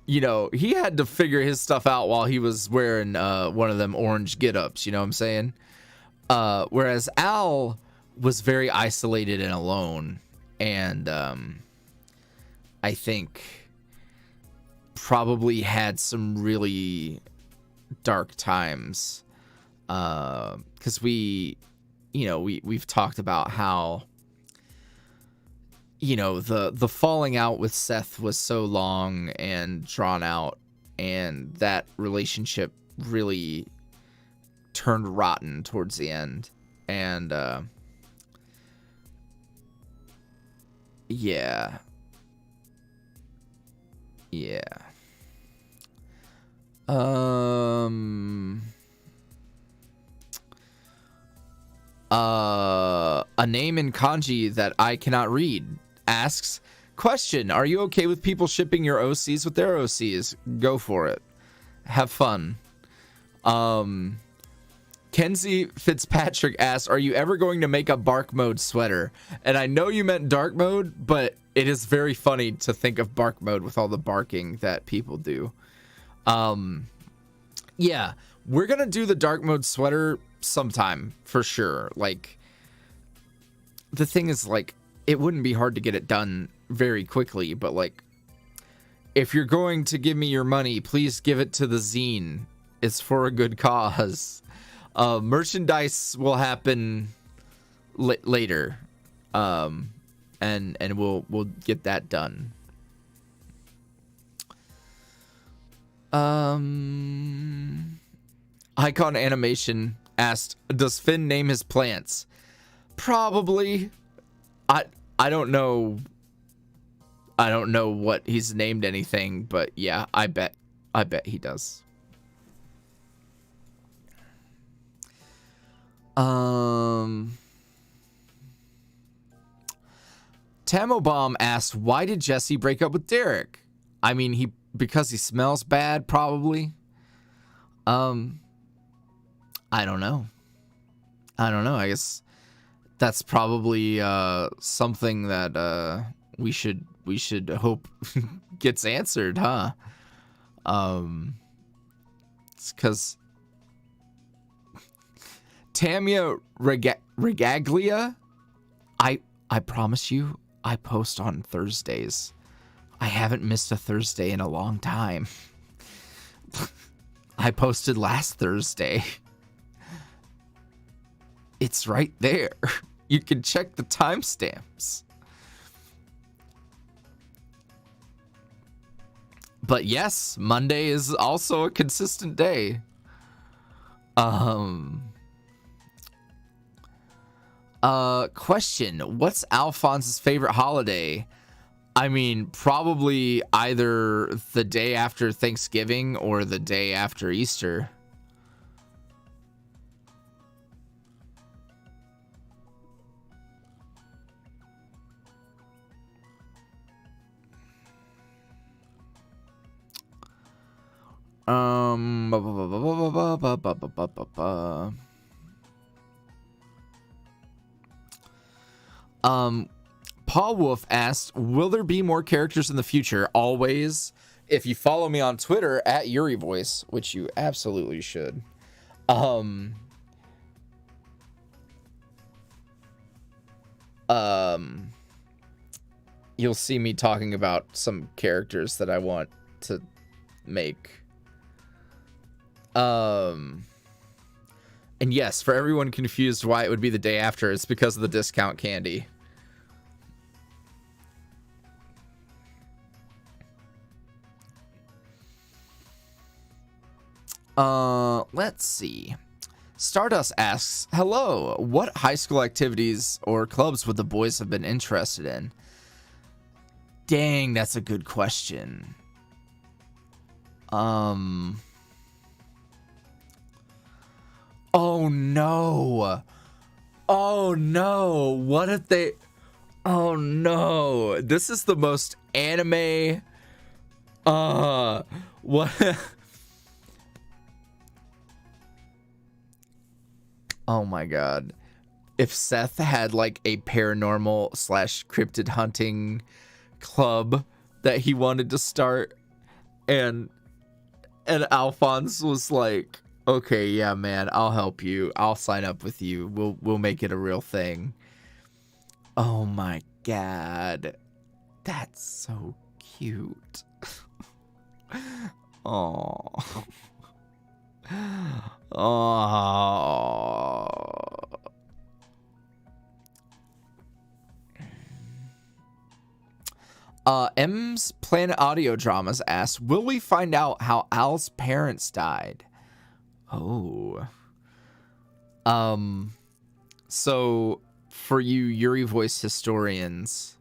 you know, he had to figure his stuff out while he was wearing one of them orange get-ups, you know what I'm saying? Whereas Al was very isolated and alone, and I think probably had some really dark times, because we've talked about how, you know, the falling out with Seth was so long and drawn out, and that relationship really turned rotten towards the end. And yeah. A name in kanji that I cannot read asks, question, are you okay with people shipping your OCs with their OCs? Go for it. Have fun. Kenzie Fitzpatrick asks, are you ever going to make a bark mode sweater? And I know you meant dark mode, but it is very funny to think of bark mode with all the barking that people do. Yeah, we're gonna do the dark mode sweater sometime for sure. Like, the thing is, like, it wouldn't be hard to get it done very quickly, but like, if you're going to give me your money, please give it to the zine. It's for a good cause. Merchandise will happen later, and we'll get that done. Icon Animation asked, does Finn name his plants? Probably. I don't know. I don't know what he's named anything, but yeah, I bet he does. Tamobomb asked, why did Jesse break up with Derek? I mean, because he smells bad, probably. I don't know. I guess that's probably something that we should hope gets answered, huh? It's because Tamia Regaglia, I promise you, I post on Thursdays. I haven't missed a Thursday in a long time. I posted last Thursday. It's right there. You can check the timestamps. But yes, Monday is also a consistent day. Question, what's Alphonse's favorite holiday? I mean, probably either the day after Thanksgiving or the day after Easter. Paul Wolf asked, will there be more characters in the future? Always. If you follow me on Twitter at YuuriVoice, which you absolutely should, you'll see me talking about some characters that I want to make. And yes, for everyone confused why it would be the day after, it's because of the discount candy. Let's see. Stardust asks, hello, what high school activities or clubs would the boys have been interested in? Dang, that's a good question. Oh no. Oh no. What if they... Oh no. This is the most anime... What... Oh my god. If Seth had like a paranormal / cryptid hunting club that he wanted to start, and Alphonse was like, okay, yeah, man, I'll help you. I'll sign up with you. We'll make it a real thing. Oh my god. That's so cute. Oh. Oh. M's Planet Audio Dramas asks, will we find out how Al's parents died? Oh. So for you YuuriVoice historians,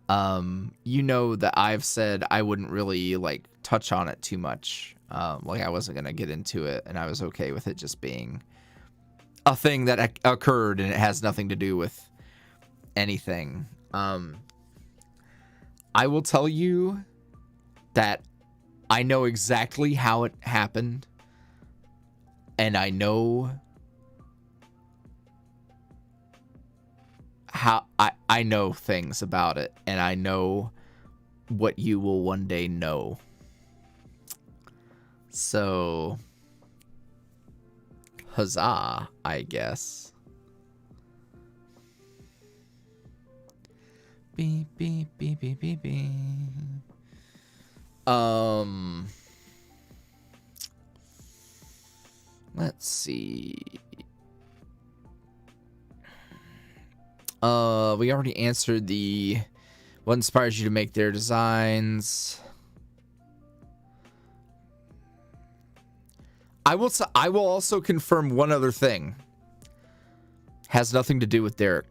you know that I've said I wouldn't really like touch on it too much. Like I wasn't gonna get into it, and I was okay with it just being a thing that occurred and it has nothing to do with anything. I will tell you that I know exactly how it happened, and I know how I know things about it, and I know what you will one day know. So, huzzah, I guess. Beep, beep, beep, beep, beep, beep. Let's see. We already answered the what inspires you to make their designs. I will also confirm one other thing. Has nothing to do with Derek.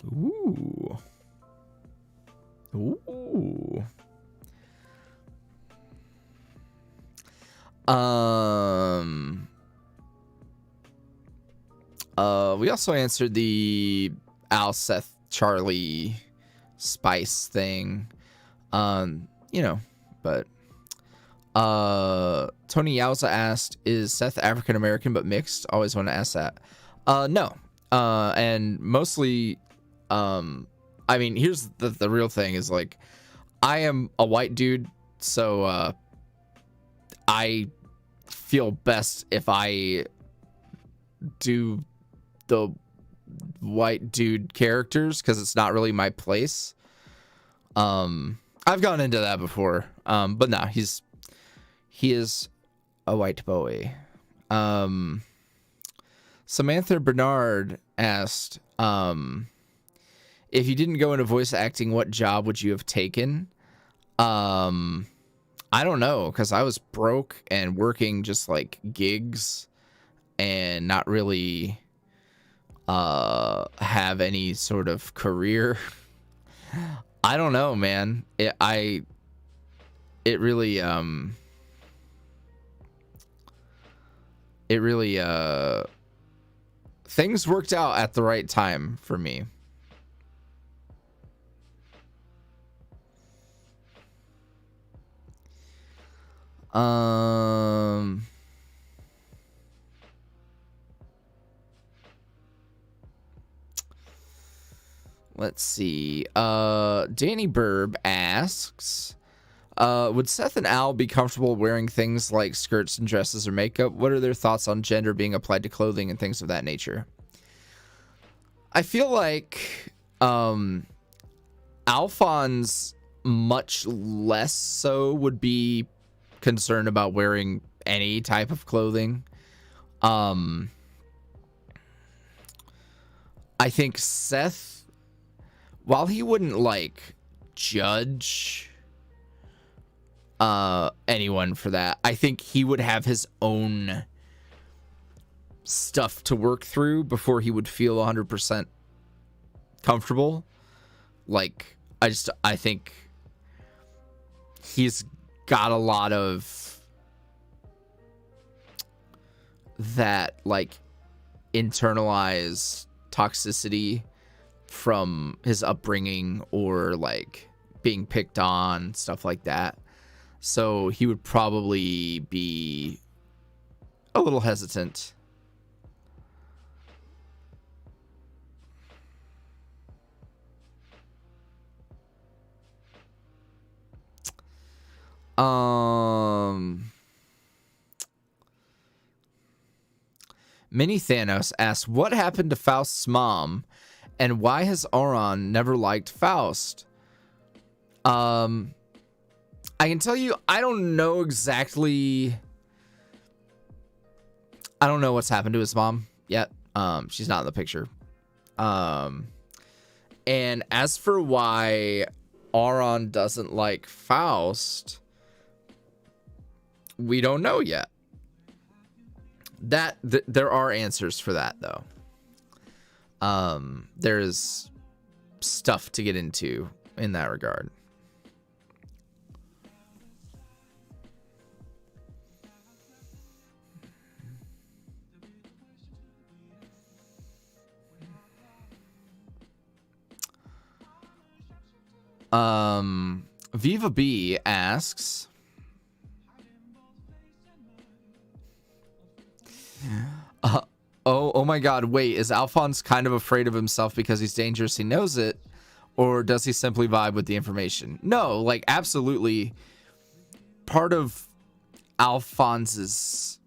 Ooh. Ooh. We also answered the Al, Seth, Charlie, Spice thing. You know, but Tony Yauza asked, is Seth African American but mixed? Always want to ask that. No. And mostly, I mean, here's the real thing is like, I am a white dude, so I feel best if I do the white dude characters because it's not really my place. I've gone into that before, but nah, he is a white boy. Samantha Bernard asked, if you didn't go into voice acting, what job would you have taken? I don't know, because I was broke and working just like gigs and not really have any sort of career. I don't know, man. It really things worked out at the right time for me. Let's see. Danny Burb asks, would Seth and Al be comfortable wearing things like skirts and dresses or makeup? What are their thoughts on gender being applied to clothing and things of that nature? I feel like Alphonse much less so would be concerned about wearing any type of clothing. I think Seth, while he wouldn't like judge anyone for that, I think he would have his own stuff to work through before he would feel 100% comfortable. Like, I think he's got a lot of that like internalized toxicity from his upbringing or like being picked on, stuff like that. So he would probably be a little hesitant. Mini Thanos asks, what happened to Faust's mom, and why has Auron never liked Faust? I can tell you, I don't know exactly. I don't know what's happened to his mom yet. She's not in the picture. And as for why Auron doesn't like Faust, we don't know yet. There are answers for that, though. There's stuff to get into in that regard. Viva B asks, oh my god, wait, is Alphonse kind of afraid of himself because he's dangerous, he knows it, or does he simply vibe with the information? No, like, absolutely. Part of Alphonse's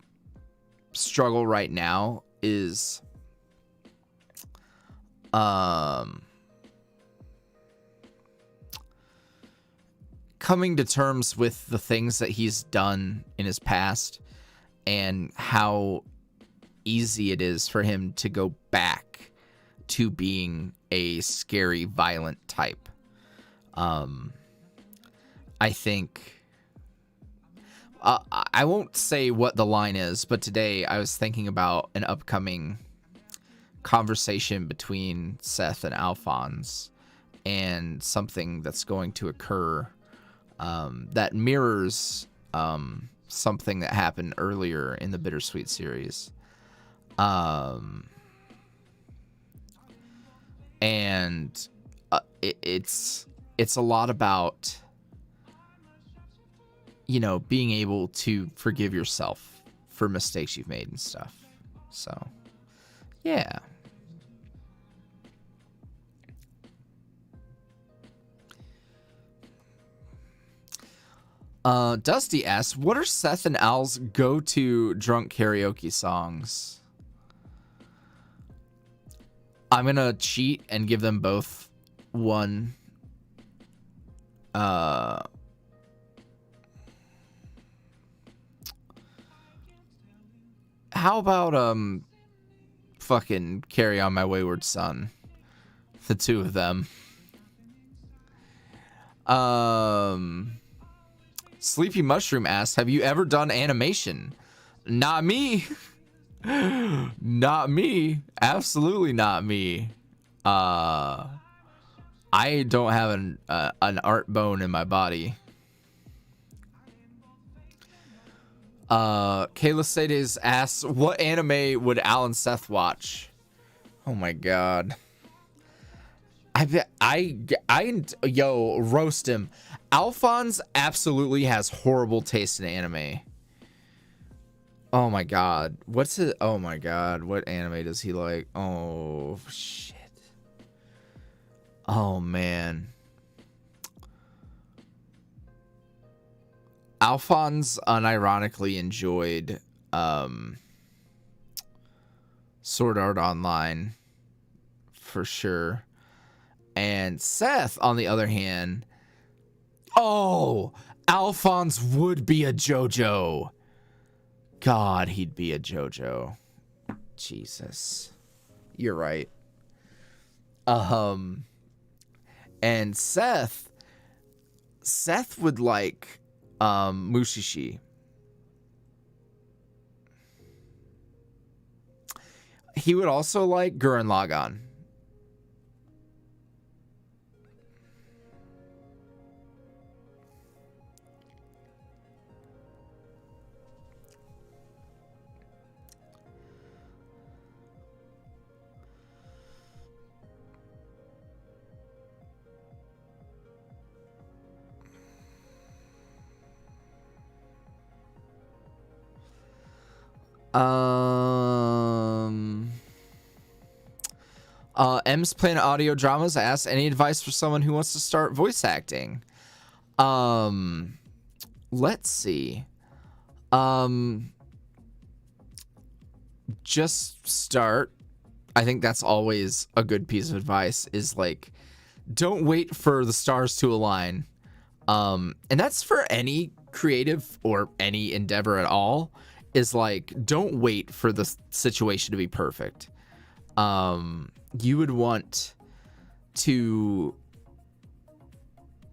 struggle right now is coming to terms with the things that he's done in his past and how easy it is for him to go back to being a scary, violent type. I think I won't say what the line is, but today I was thinking about an upcoming conversation between Seth and Alphonse and something that's going to occur that mirrors something that happened earlier in the BitterSweet series. And it's a lot about, you know, being able to forgive yourself for mistakes you've made and stuff. So, yeah. Dusty asks, what are Seth and Al's go-to drunk karaoke songs? I'm gonna cheat and give them both one. How about fucking Carry On My Wayward Son? The two of them. Sleepy Mushroom asks, have you ever done animation? Not me. Not me. Absolutely not me. I don't have an art bone in my body. Kayla Sades asks, what anime would Al and Seth watch? Oh my god. Yo, roast him. Alphonse absolutely has horrible taste in anime. Oh my god. What's it? Oh my god. What anime does he like? Oh, shit. Oh, man. Alphonse unironically enjoyed Sword Art Online for sure. And Seth, on the other hand, oh, Alphonse would be a JoJo. God, he'd be a JoJo. Jesus. You're right. And Seth would like Mushishi. He would also like Gurren Lagann. M's Planet Audio Dramas asks, any advice for someone who wants to start voice acting? let's see. Just start. I think that's always a good piece of advice, is like, don't wait for the stars to align. And that's for any creative or any endeavor at all, is like, don't wait for the situation to be perfect. You would want to,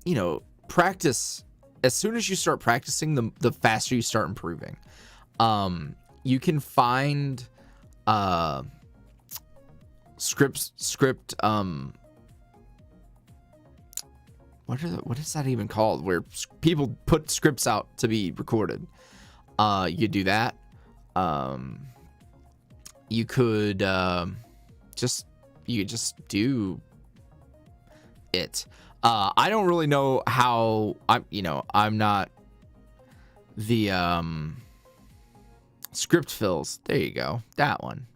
you know, practice. As soon as you start practicing, the faster you start improving. You can find script what is that even called, where people put scripts out to be recorded. You do that. You could just do it. I don't really know how. I'm not the script fills. There you go, that one.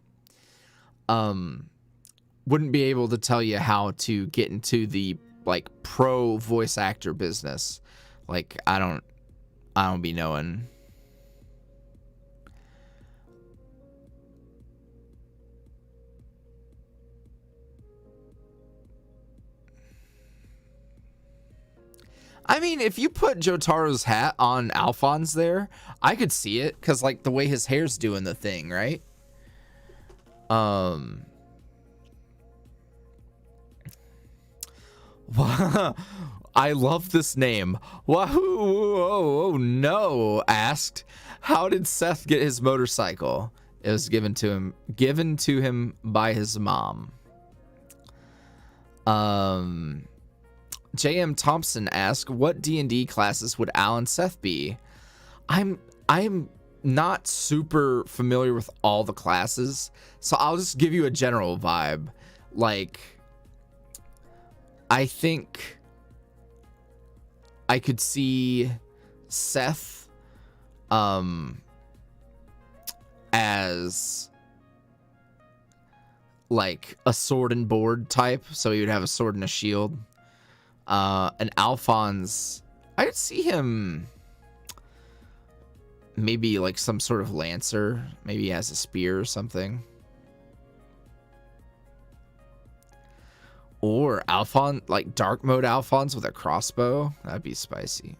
Wouldn't be able to tell you how to get into the like pro voice actor business. Like I don't be knowing. I mean, if you put Jotaro's hat on Alphonse there, I could see it, because like the way his hair's doing the thing, right? I love this name. Wahoo! Oh no! Asked, how did Seth get his motorcycle? It was given to him by his mom. J.M. Thompson asked, what D&D classes would Al and Seth be? I'm not super familiar with all the classes, so I'll just give you a general vibe. Like, I think I could see Seth as like a sword and board type, so he would have a sword and a shield. And Alphonse, I'd see him maybe like some sort of lancer. Maybe he has a spear or something. Or Alphonse, like dark mode Alphonse with a crossbow. That'd be spicy.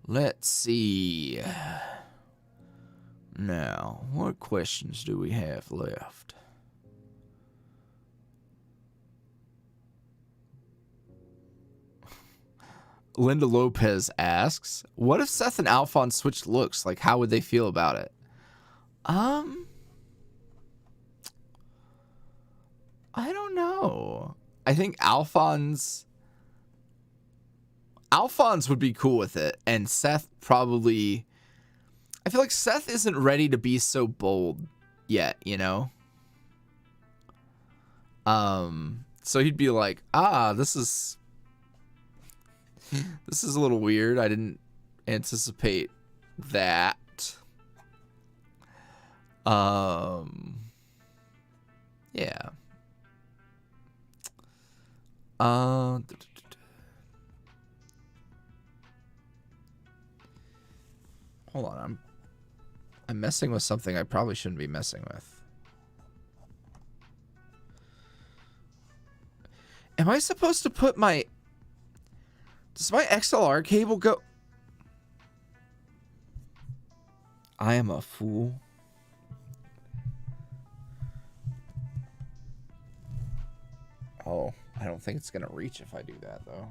Let's see. Now, what questions do we have left? Linda Lopez asks, what if Seth and Alphonse switched looks? Like, how would they feel about it? I don't know. I think Alphonse would be cool with it, and Seth probably... I feel like Seth isn't ready to be so bold yet, you know? So he'd be like, this is a little weird. I didn't anticipate that. Yeah. Hold on, I'm messing with something I probably shouldn't be messing with. Am I supposed to put my... Does my XLR cable go... I am a fool. Oh, I don't think it's gonna reach if I do that, though.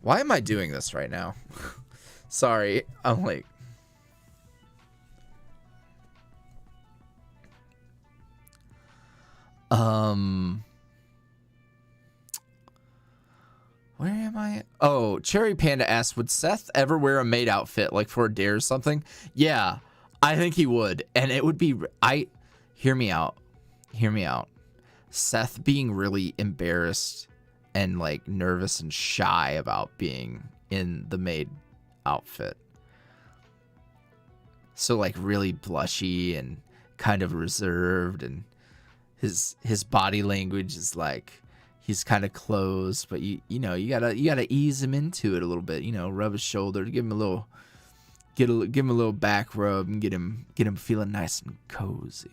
Why am I doing this right now? Sorry, I'm like... Where am I? Oh, Cherry Panda asked, would Seth ever wear a maid outfit, like for a dare or something? Yeah, I think he would. And it would be... Hear me out. Hear me out. Seth being really embarrassed and like nervous and shy about being in the maid outfit. So like really blushy and kind of reserved, and his body language is like he's kind of closed, but you gotta ease him into it a little bit. You know, rub his shoulder, give him a little give him a little back rub, and get him feeling nice and cozy.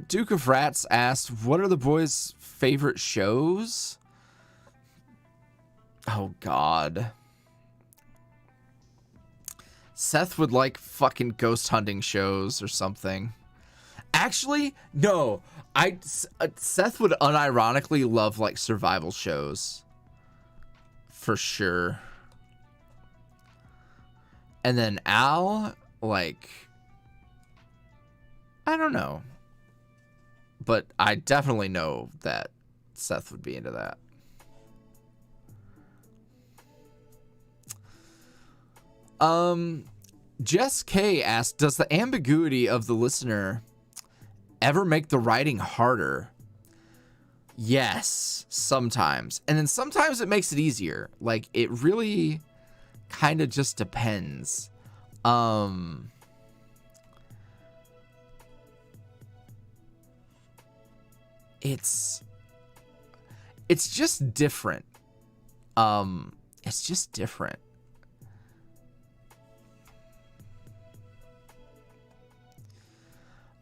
Duke of Rats asked, what are the boys' favorite shows? Oh, God. Seth would like fucking ghost hunting shows or something. Actually, no. Seth would unironically love like survival shows. For sure. And then Al, like, I don't know. But I definitely know that Seth would be into that. Jess K asked, does the ambiguity of the listener ever make the writing harder? Yes, sometimes. And then sometimes it makes it easier. Like, it really kind of just depends. It's just different. It's just different.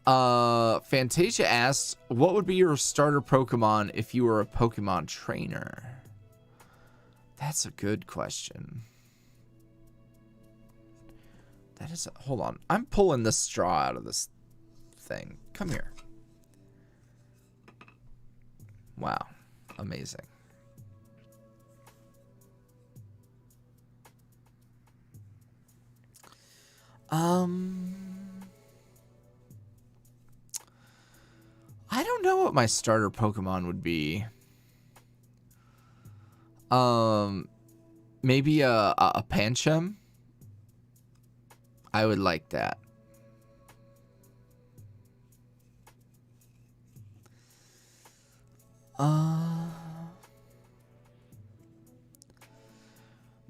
Fantasia asks, what would be your starter Pokemon if you were a Pokemon trainer? That's a good question. That is hold on. I'm pulling this straw out of this thing. Come here. Wow. Amazing. I don't know what my starter Pokemon would be. Maybe a Pancham. I would like that.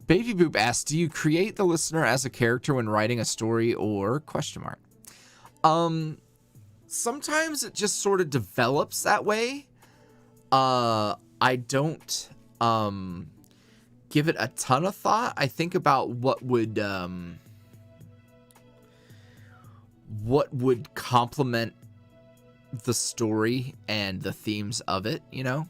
Baby Boop asks, do you create the listener as a character when writing a story or question mark? Sometimes it just sort of develops that way. I don't give it a ton of thought. I think about what would complement the story and the themes of it, you know?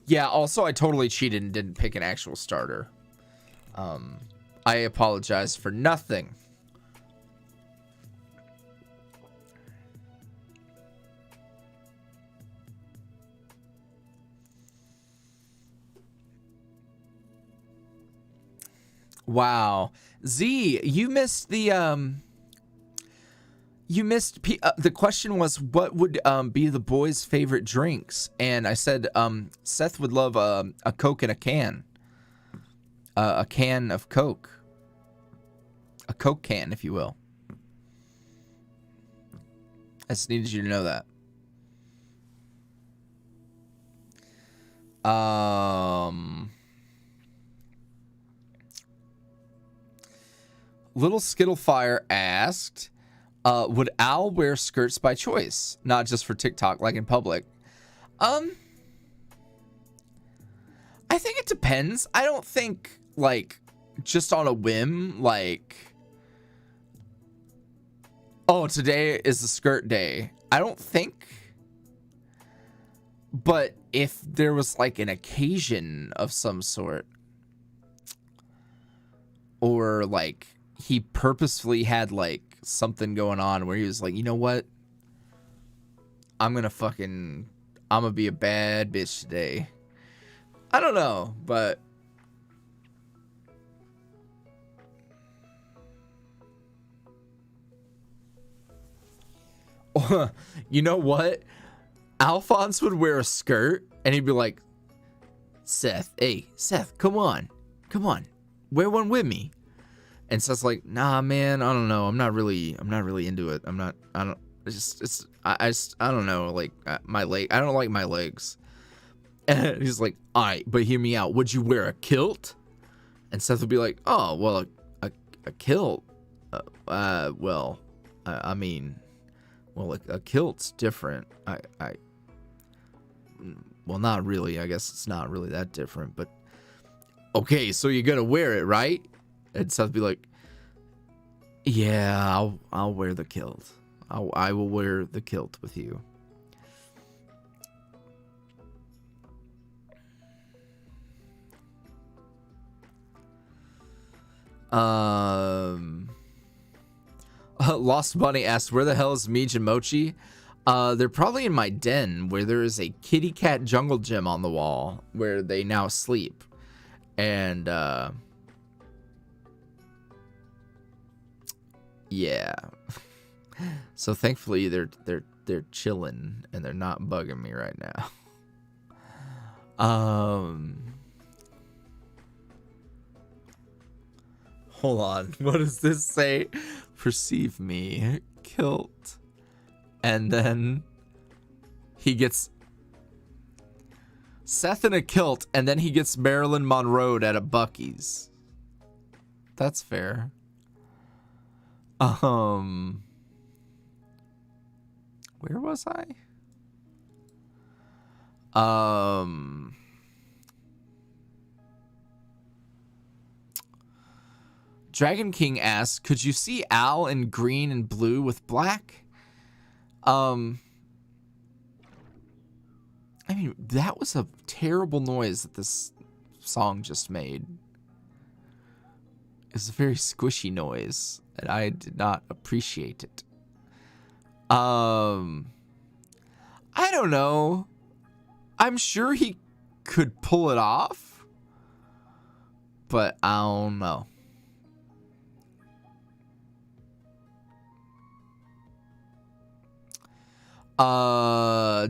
Yeah, also I totally cheated and didn't pick an actual starter. I apologize for nothing. Wow. Z, you missed the the question was, what would be the boys' favorite drinks? And I said Seth would love a Coke in a can. A can of Coke. A Coke can, if you will. I just needed you to know that. Little Skittlefire asked, would Al wear skirts by choice, not just for TikTok, like in public? I think it depends. I don't think, like, just on a whim, like, oh, today is the skirt day. I don't think. But if there was, like, an occasion of some sort, or, like, he purposefully had, like, something going on where he was like, you know what? I'm gonna be a bad bitch today. I don't know, but you know what? Alphonse would wear a skirt and he'd be like, Seth, hey, Seth, come on, wear one with me. And Seth's like, nah, man, I don't know. I'm not really into it. I don't know. Like my leg, I don't like my legs. And he's like, all right, but hear me out. Would you wear a kilt? And Seth would be like, oh, well, a kilt. Well, I mean, well, a kilt's different. Well, not really. I guess it's not really that different, but okay, so you're gonna wear it, right? And Seth would be like, yeah, I'll wear the kilt. I will wear the kilt with you. Lost Bunny asked, where the hell is Meej and Mochi? They're probably in my den, where there is a kitty cat jungle gym on the wall where they now sleep. And yeah. So thankfully they're chilling and they're not bugging me right now. Hold on. What does this say? Perceive me, kilt. And then he gets Seth in a kilt, and then he gets Marilyn Monroe'd at a Buc-ee's. That's fair. Where was I? Dragon King asks, could you see Al in green and blue with black? I mean, that was a terrible noise that this song just made. It's a very squishy noise, and I did not appreciate it. I don't know. I'm sure he could pull it off, but I don't know.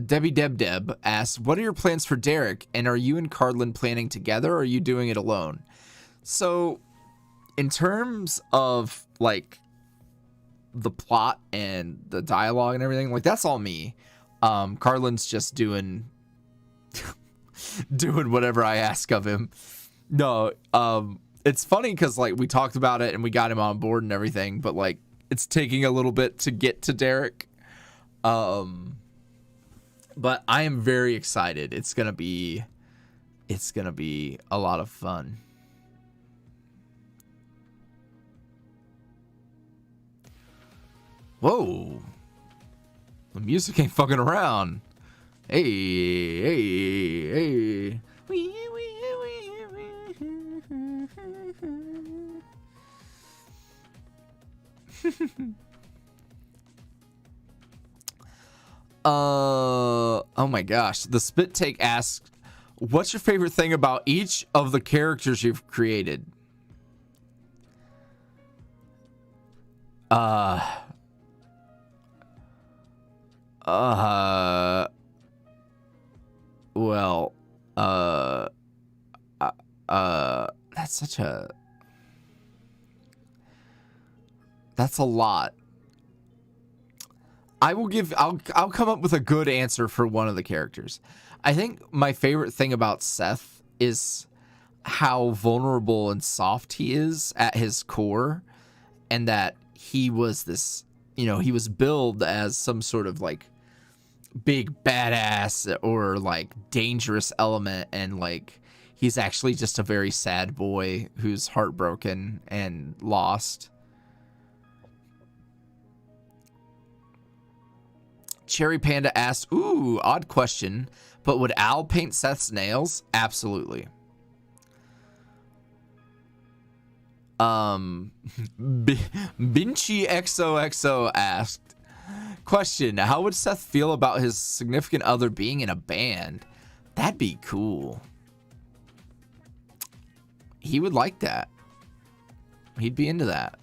Debbie Deb asks, what are your plans for Derek? And are you and Cardlin planning together, or are you doing it alone? So, in terms of, like, the plot and the dialogue and everything, like, that's all me. Cardlin's just doing whatever I ask of him. No, it's funny because, like, we talked about it and we got him on board and everything, but, like, it's taking a little bit to get to Derek. But I am very excited. It's gonna be a lot of fun. Whoa. The music ain't fucking around. Hey. Oh my gosh. The Spit Take asks, what's your favorite thing about each of the characters you've created? Well, that's a lot. I'll come up with a good answer for one of the characters. I think my favorite thing about Seth is how vulnerable and soft he is at his core, and that he was this, he was billed as some sort of like big badass or like dangerous element, and like he's actually just a very sad boy who's heartbroken and lost. Cherry Panda asked, ooh, odd question, but would Al paint Seth's nails? Absolutely. Binchy XOXO asked, question, how would Seth feel about his significant other being in a band? That'd be cool. He would like that. He'd be into that.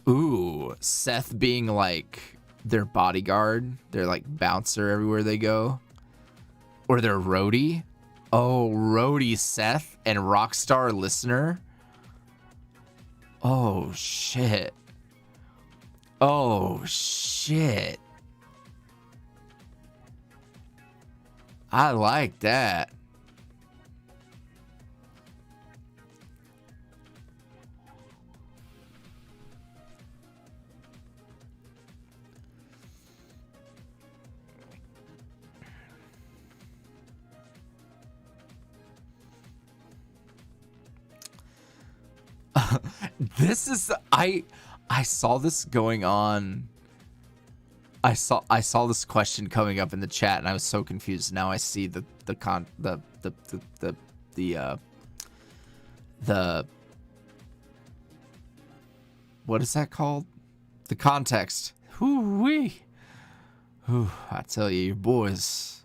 Ooh, Seth being like their bodyguard, their like bouncer everywhere they go, or their roadie. Oh, roadie Seth and rockstar listener. Oh shit. Oh shit. I like that. This is I saw this going on. I saw this question coming up in the chat and I was so confused. Now I see the what is that called? The context. Whoo-wee. Whew, I tell you, your boys,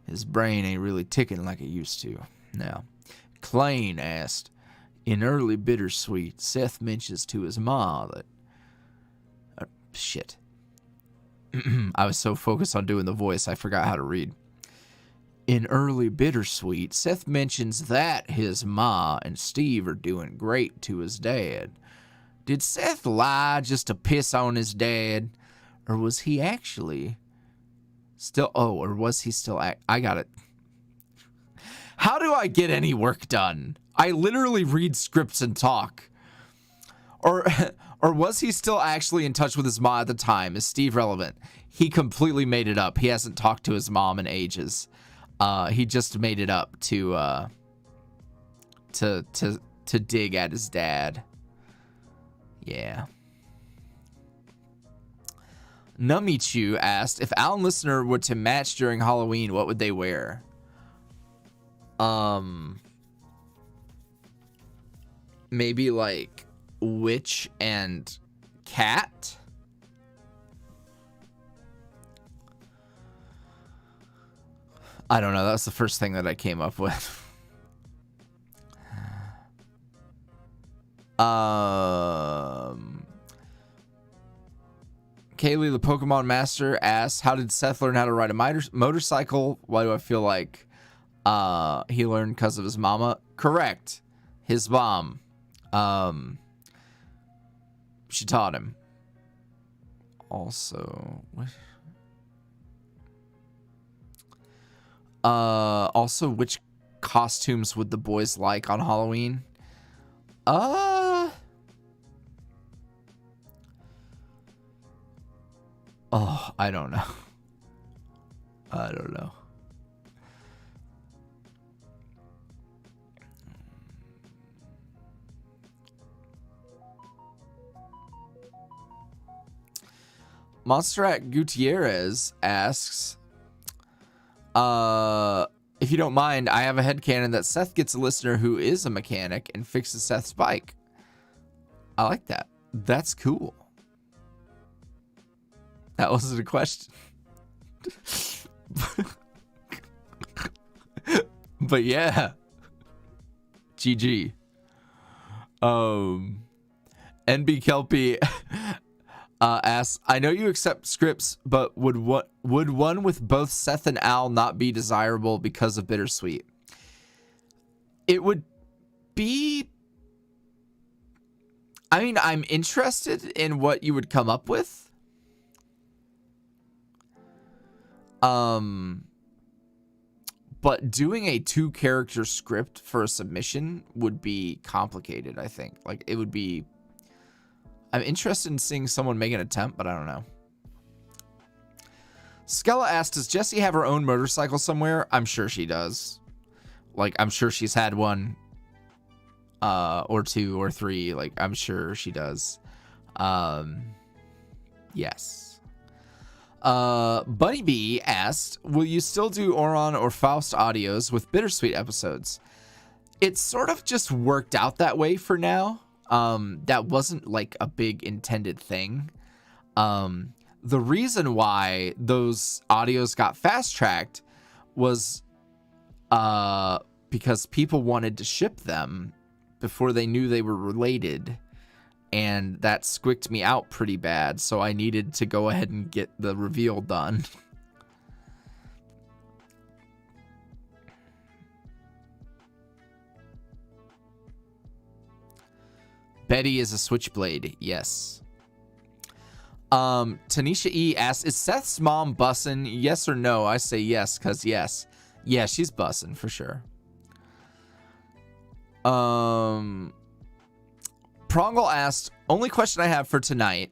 his brain ain't really ticking like it used to. Now, Klain asked, in early BitterSweet, Seth mentions to his ma that... shit. I was so focused on doing the voice, I forgot how to read. In early BitterSweet, Seth mentions that his ma and Steve are doing great to his dad. Did Seth lie just to piss on his dad? Or was he actually still... oh, or was he still... I got it. How do I get any work done? I literally read scripts and talk. Or was he still actually in touch with his mom at the time? Is Steve relevant? He completely made it up. He hasn't talked to his mom in ages. He just made it up to dig at his dad. Yeah. Numichu asked, if Alan Listener were to match during Halloween, what would they wear? Maybe like witch and cat. I don't know. That's the first thing that I came up with. Kaylee, the Pokemon Master, asks, how did Seth learn how to ride a motorcycle? Why do I feel like he learned because of his mama? Correct. His mom. She taught him. Also, what? Also, which costumes would the boys like on Halloween? Oh, I don't know. I don't know. Monstrat Gutierrez asks, if you don't mind, I have a headcanon that Seth gets a listener who is a mechanic and fixes Seth's bike. I like that. That's cool. That wasn't a question. But yeah. GG. NB Kelpie asks, I know you accept scripts, but would one with both Seth and Al not be desirable because of BitterSweet? It would be... I mean, I'm interested in what you would come up with. But doing a 2-character script for a submission would be complicated, I think. Like, it would be... I'm interested in seeing someone make an attempt, but I don't know. Skella asked, does Jessie have her own motorcycle somewhere? I'm sure she does. Like, I'm sure she's had one. Or 2 or 3. Like, I'm sure she does. Yes. Bunny B asked, will you still do Auron or Faust audios with BitterSweet episodes? It's sort of just worked out that way for now. That wasn't like a big intended thing. The reason why those audios got fast-tracked was because people wanted to ship them before they knew they were related. and that squicked me out pretty bad, so I needed to go ahead and get the reveal done. Betty is a switchblade, yes. Tanisha E asks, is Seth's mom bussin'? Yes or no? I say yes, because yes. Yeah, she's bussin' for sure. Prongle asked, only question I have for tonight.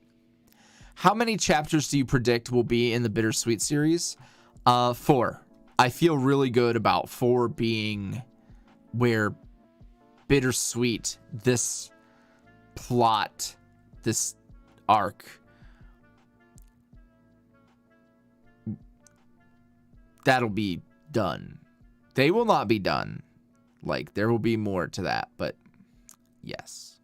How many chapters do you predict will be in the BitterSweet series? 4. I feel really good about 4 being where BitterSweet, this plot, this arc, that'll be done. They will not be done. Like, there will be more to that, but yes.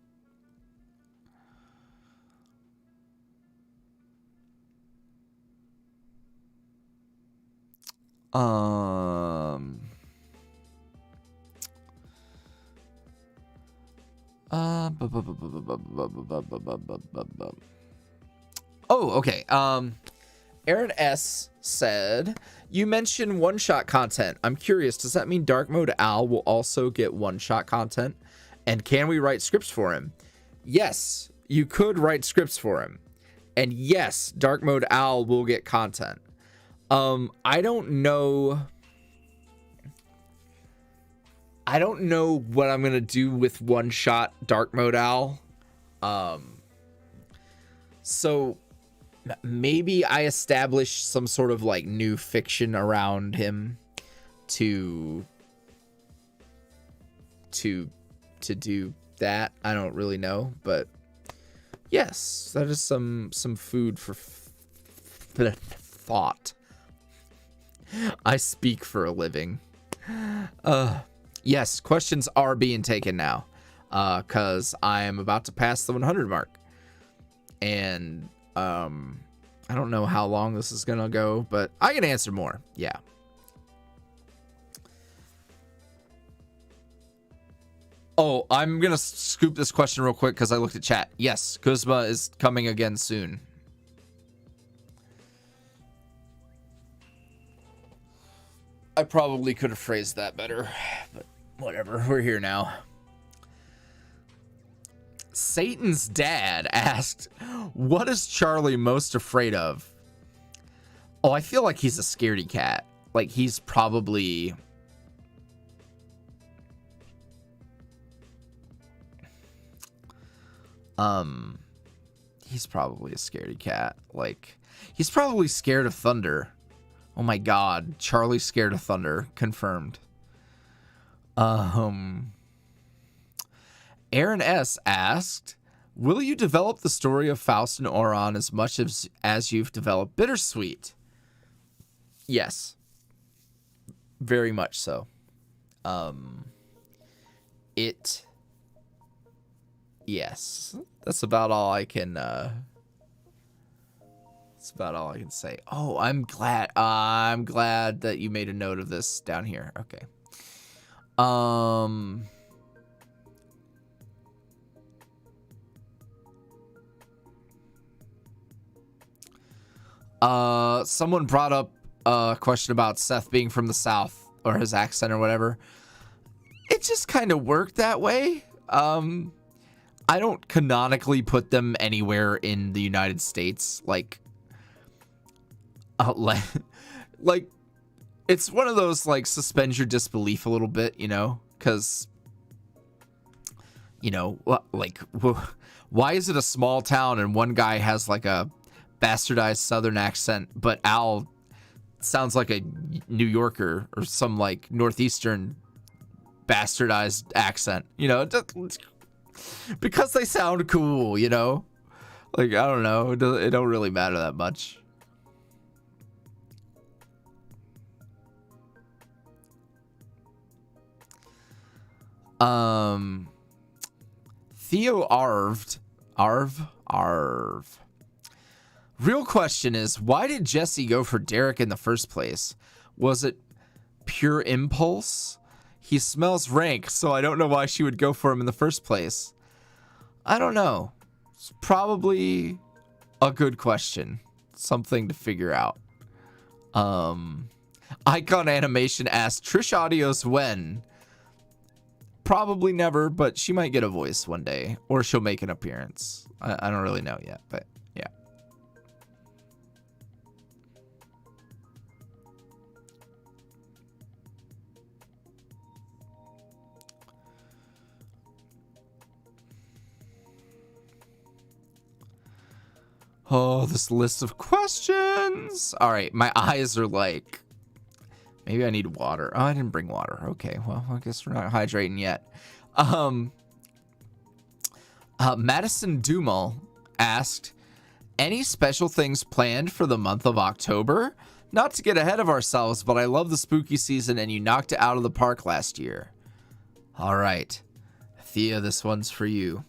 Oh, okay. Aaron S said, you mentioned one-shot content. I'm curious, does that mean Dark Mode Al will also get one-shot content? And can we write scripts for him? Yes, you could write scripts for him. And yes, Dark Mode Al will get content. I don't know what I'm going to do with one-shot Dark Mode Al. So maybe I establish some sort of like new fiction around him to do that. I don't really know, but yes, that is some food for thought. I speak for a living. Yes, questions are being taken now, cuz I am about to pass the 100 mark. And I don't know how long this is gonna go, but I can answer more. Yeah. Oh, I'm gonna scoop this question real quick because I looked at chat. Yes, Kuzma is coming again soon. I probably could have phrased that better, but whatever. We're here now. Satan's dad asked, what is Charlie most afraid of? Oh, I feel like he's a scaredy cat. Like, he's probably... he's probably a scaredy cat. Like, he's probably scared of thunder. Oh my god, Charlie's scared of thunder. Confirmed. Aaron S. asked, will you develop the story of Faust and Auron as much as you've developed BitterSweet? Yes. Very much so. Yes. That's about all I can, that's about all I can say. Oh, I'm glad that you made a note of this down here. Okay. Someone brought up a question about Seth being from the South or his accent or whatever. It just kind of worked that way. I don't canonically put them anywhere in the United States. Like it's one of those, like, suspend your disbelief a little bit, you know, because, you know, like, why is it a small town and one guy has like a bastardized Southern accent, but Al sounds like a New Yorker or some like Northeastern bastardized accent, you know, because they sound cool, you know, like, I don't know, it don't really matter that much. Theo Arv. Real question is, why did Jesse go for Derek in the first place? Was it pure impulse? He smells rank, so I don't know why she would go for him in the first place. I don't know. It's probably a good question. Something to figure out. Icon Animation asked Trish Audios when. Probably never, but she might get a voice one day, or she'll make an appearance. I don't really know yet, but yeah. Oh, this list of questions. All right, my eyes are like, maybe I need water. Oh, I didn't bring water. Okay, well, I guess we're not hydrating yet. Madison Dumal asked, any special things planned for the month of October? Not to get ahead of ourselves, but I love the spooky season and you knocked it out of the park last year. All right, Thea, this one's for you.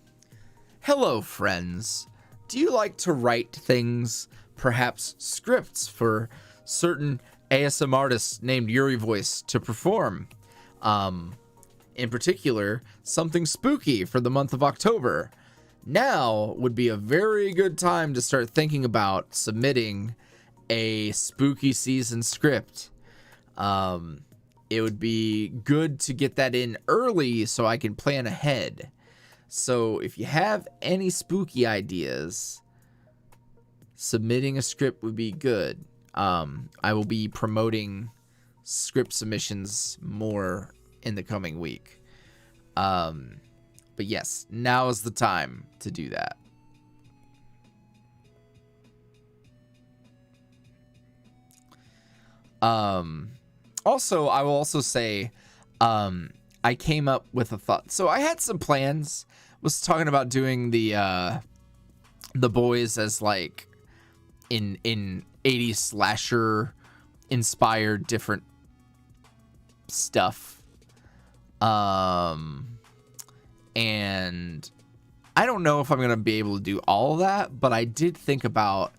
Hello, friends. Do you like to write things, perhaps scripts for certain ASM artists named YuuriVoice to perform? In particular, something spooky for the month of October. Now would be a very good time to start thinking about submitting a spooky season script. It would be good to get that in early so I can plan ahead. So if you have any spooky ideas, submitting a script would be good. I will be promoting script submissions more in the coming week. But yes, now is the time to do that. Also, I will also say, I came up with a thought. So I had some plans. Was talking about doing the boys as like in 80s slasher inspired different stuff. And I don't know if I'm gonna be able to do all of that, but I did think about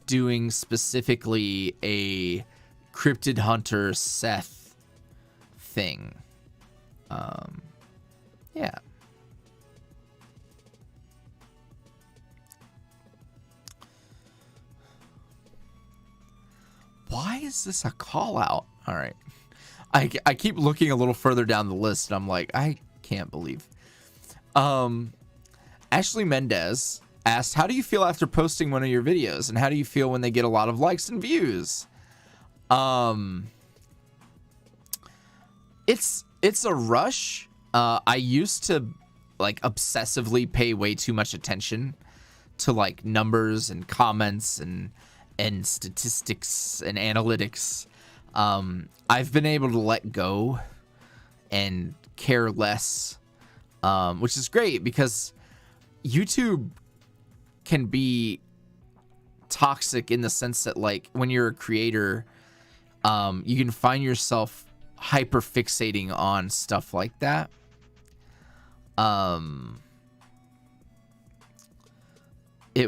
doing specifically a cryptid hunter Seth thing. Yeah. Why is this a call out? All right. I keep looking a little further down the list and I'm like, I can't believe. Ashley Mendez asked, how do you feel after posting one of your videos? And how do you feel when they get a lot of likes and views? It's a rush. I used to like obsessively pay way too much attention to like numbers and comments and statistics and analytics. I've been able to let go and care less, which is great because YouTube can be toxic in the sense that like when you're a creator, you can find yourself hyper fixating on stuff like that. It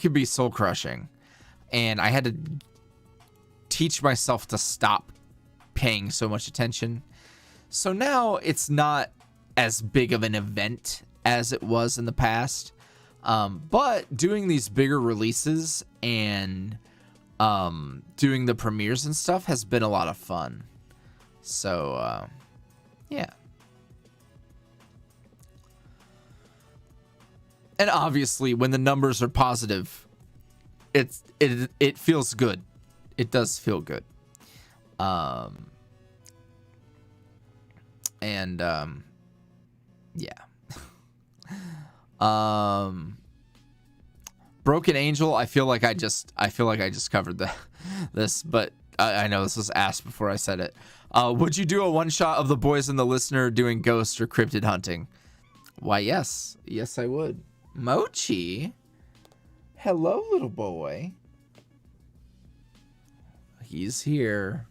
could be soul crushing, and I had to teach myself to stop paying so much attention. So now it's not as big of an event as it was in the past. But doing these bigger releases and doing the premieres and stuff has been a lot of fun. So yeah. And obviously when the numbers are positive, it feels good. It does feel good. Yeah. Broken Angel, I feel like I just covered this, but I know this was asked before I said it. Would you do a one shot of the boys and the listener doing ghost or cryptid hunting? Why, yes. Yes, I would. Mochi. Hello, little boy. He's here.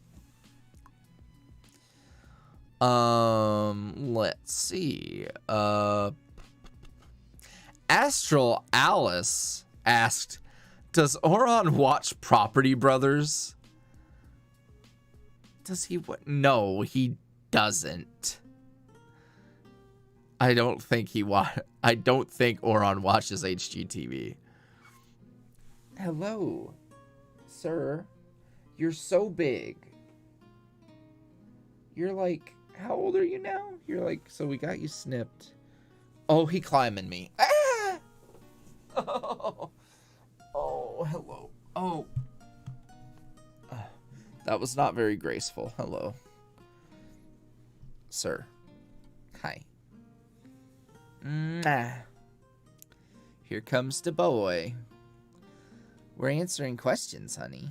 Let's see. Astral Alice asked, does Auron watch Property Brothers? Does he? No, he doesn't. I don't think I don't think Auron watches HGTV. Hello, sir. You're so big. You're like, how old are you now? You're like, so we got you snipped. Oh, he climbing me. Ah! Oh, oh, hello. Oh. That was not very graceful. Hello. Sir. Hi. Here comes the boy. We're answering questions, honey.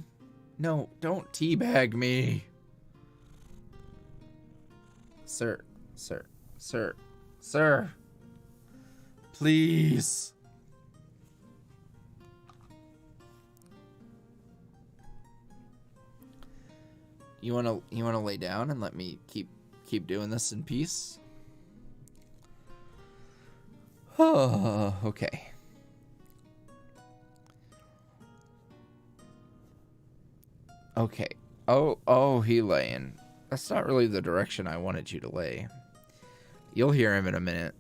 No, don't teabag me. Sir. Please. You wanna lay down and let me keep doing this in peace? Oh, okay. Okay. Oh, he laying. That's not really the direction I wanted you to lay. You'll hear him in a minute.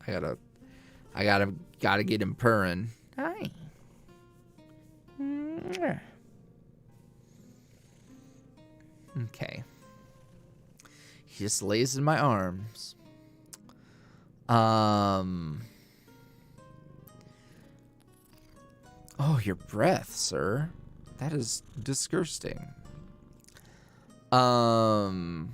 I gotta get him purring. Hi. Okay. He just lays in my arms. Oh, your breath, sir. That is disgusting. Call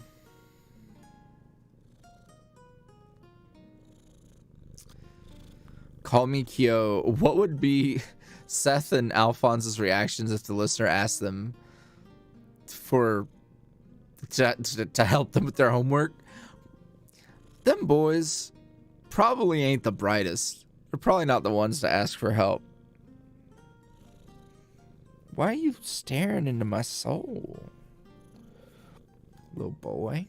me Kyo. What would be Seth and Alphonse's reactions if the listener asked them to help them with their homework? Them boys probably ain't the brightest. They're probably not the ones to ask for help. Why are you staring into my soul, little boy?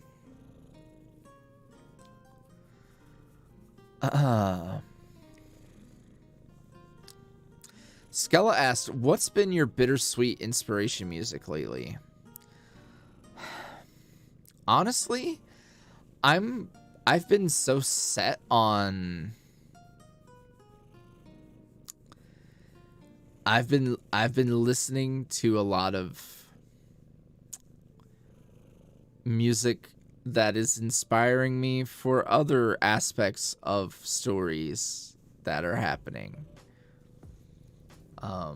Skella asked, what's been your bittersweet inspiration music lately? Honestly, I've been so set on I've been listening to a lot of music that is inspiring me for other aspects of stories that are happening. I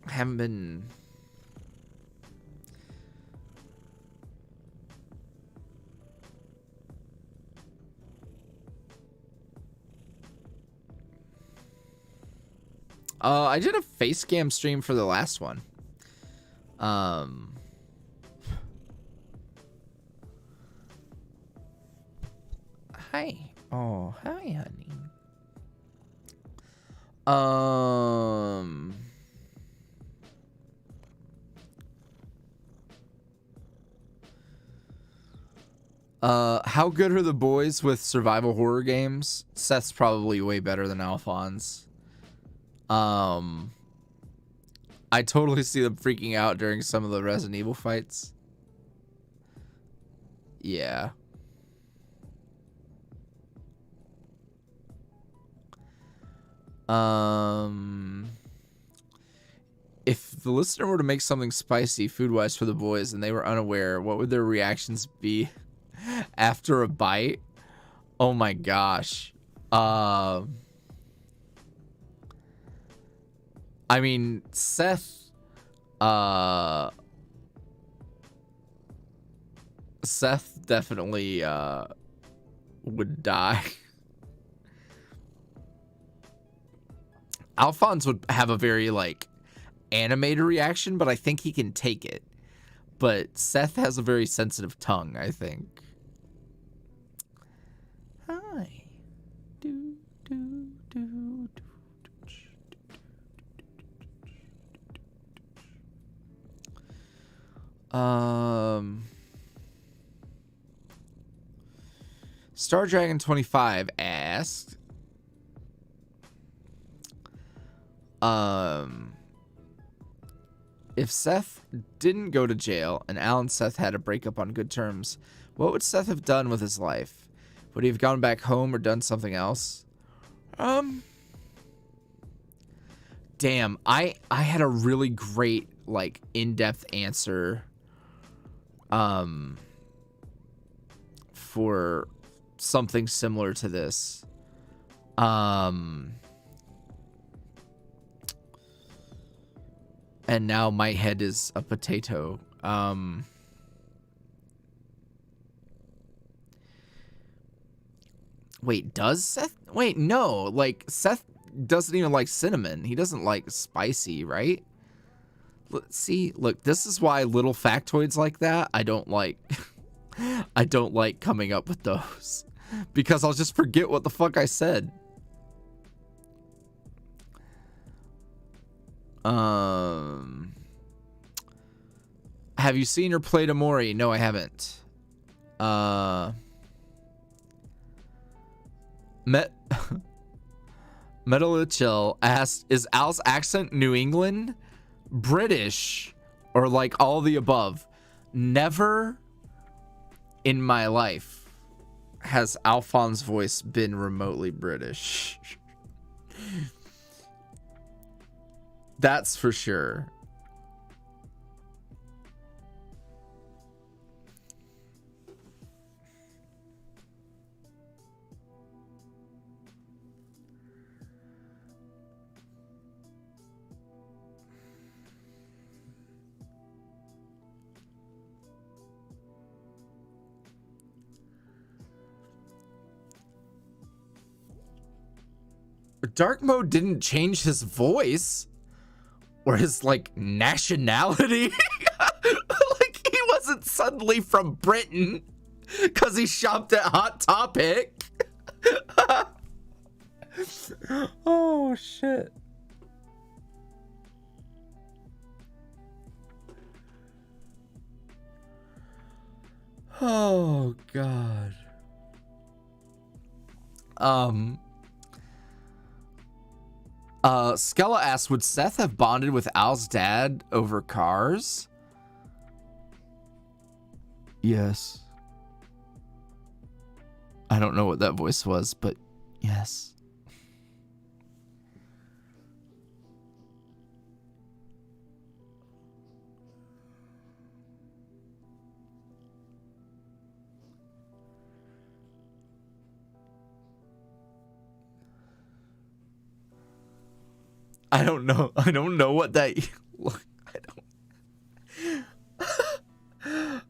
haven't been I did a face cam stream for the last one. Hi. Oh, hi, honey. How good are the boys with survival horror games? Seth's probably way better than Alphonse. I totally see them freaking out during some of the Resident Evil fights. Yeah. If the listener were to make something spicy food-wise for the boys and they were unaware, what would their reactions be after a bite? Oh my gosh. I mean, Seth definitely would die. Alphonse would have a very like animated reaction, but I think he can take it. But Seth has a very sensitive tongue, I think. Hi. Star Dragon 25 asked, If Seth didn't go to jail and Al and Seth had a breakup on good terms, what would Seth have done with his life? Would he have gone back home or done something else? Damn, I had a really great, like, in-depth answer for something similar to this. And now my head is a potato. Wait, does Seth? Wait, no. Like, Seth doesn't even like cinnamon. He doesn't like spicy, right? Let's see. Look, this is why little factoids like that, I don't like. I don't like coming up with those. Because I'll just forget what the fuck I said. Have you seen her play Tamori? No, I haven't. Metaluchel asked, is Al's accent New England, British, or like all the above? Never in my life has Alphonse's voice been remotely British. That's for sure. Dark mode didn't change his voice or his like nationality. Like he wasn't suddenly from Britain because he shopped at Hot Topic. Oh shit. Oh god. Skella asks, would Seth have bonded with Al's dad over cars? Yes. I don't know what that voice was, but yes. I don't know. I don't know what that. Look, I don't.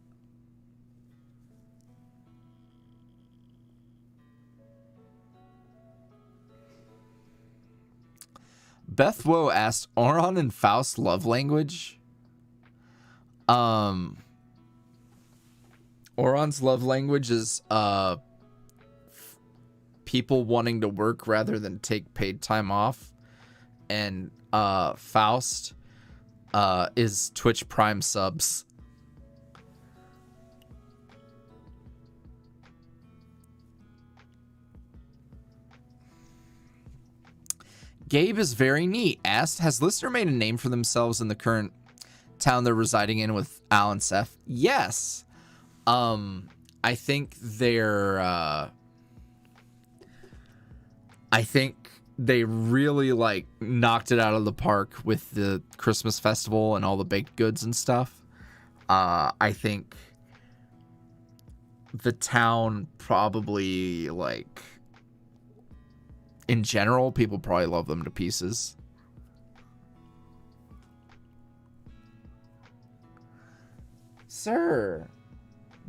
Beth Woe asked, Auron and Faust love language? Auron's love language is people wanting to work rather than take paid time off. And Faust is Twitch Prime subs. Gabe is very neat. Asked, has Listener made a name for themselves in the current town they're residing in with Al and Seth? Yes. I think they're I think they really like knocked it out of the park with the Christmas festival and all the baked goods and stuff. I think the town probably, like, in general, people probably love them to pieces. Sir,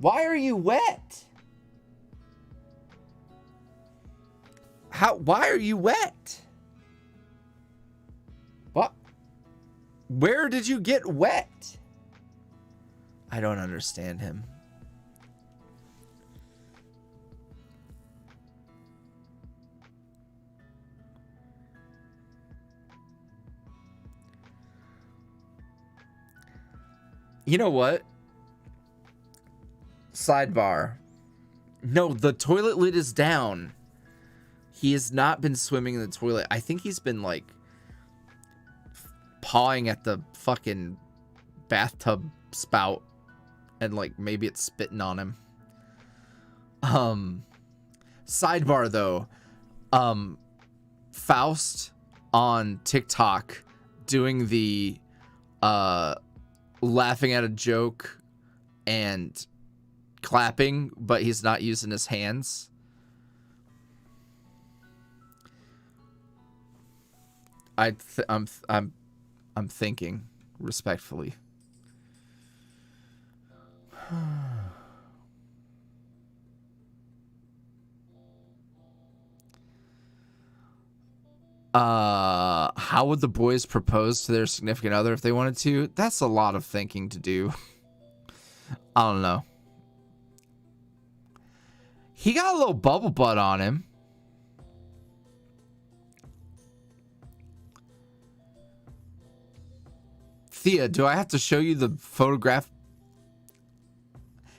why are you wet? Why are you wet? What? Where did you get wet? I don't understand him. You know what? Sidebar. No, the toilet lid is down. He has not been swimming in the toilet. I think he's been, like, pawing at the fucking bathtub spout and like maybe it's spitting on him. Sidebar though, Faust on TikTok doing the laughing at a joke and clapping, but he's not using his hands. I'm thinking respectfully. How would the boys propose to their significant other if they wanted to? That's a lot of thinking to do. I don't know. He got a little bubble butt on him. Thea, do I have to show you the photograph?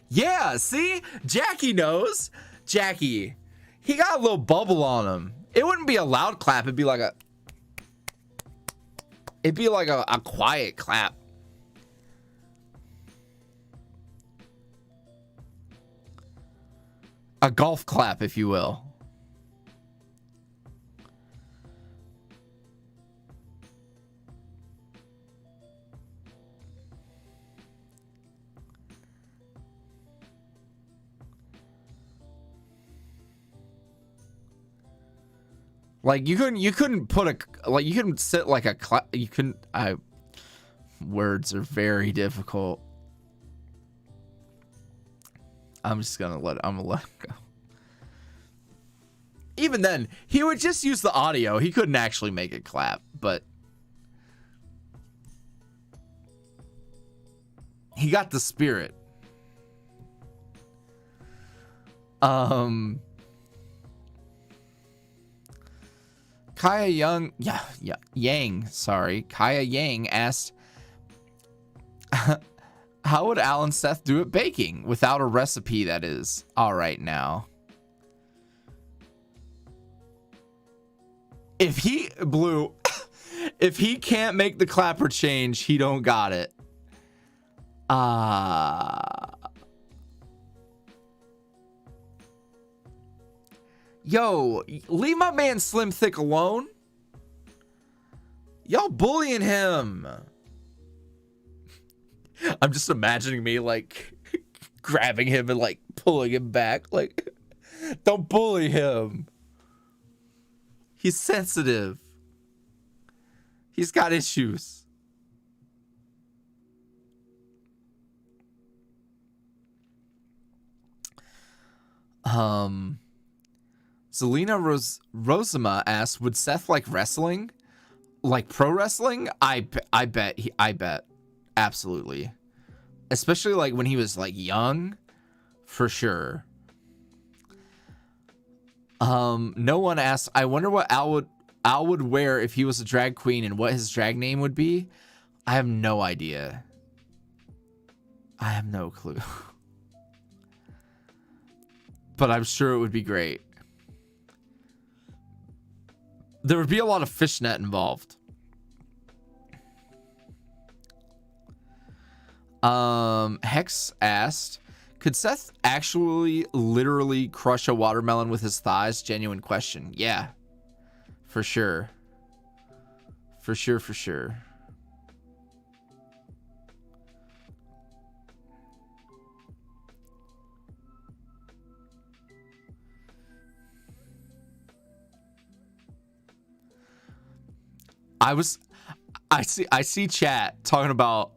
Yeah, see? Jackie knows. Jackie, he got a little bubble on him. It wouldn't be a loud clap. It'd be like a quiet clap. A golf clap, if you will. Like you couldn't put a, like you couldn't sit like a you couldn't. Words are very difficult. I'm gonna let it go. Even then, he would just use the audio. He couldn't actually make it clap, but he got the spirit. Kaya Yang, sorry. Kaya Yang asked, how would Al and Seth do at baking? Without a recipe, that is. All right, now. If he, Blue, if he can't make the clapper change, he don't got it. Yo, leave my man Slim Thick alone. Y'all bullying him. I'm just imagining me like grabbing him and like pulling him back. Like, don't bully him. He's sensitive. He's got issues. Zelina Rosama asked, would Seth like wrestling? Like pro wrestling? I bet. Absolutely. Especially like when he was like young, for sure. No one asked, I wonder what Al would wear if he was a drag queen and what his drag name would be. I have no idea. I have no clue. But I'm sure it would be great. There would be a lot of fishnet involved. Hex asked, could Seth actually literally crush a watermelon with his thighs? Genuine question. Yeah, for sure. For sure. I see chat talking about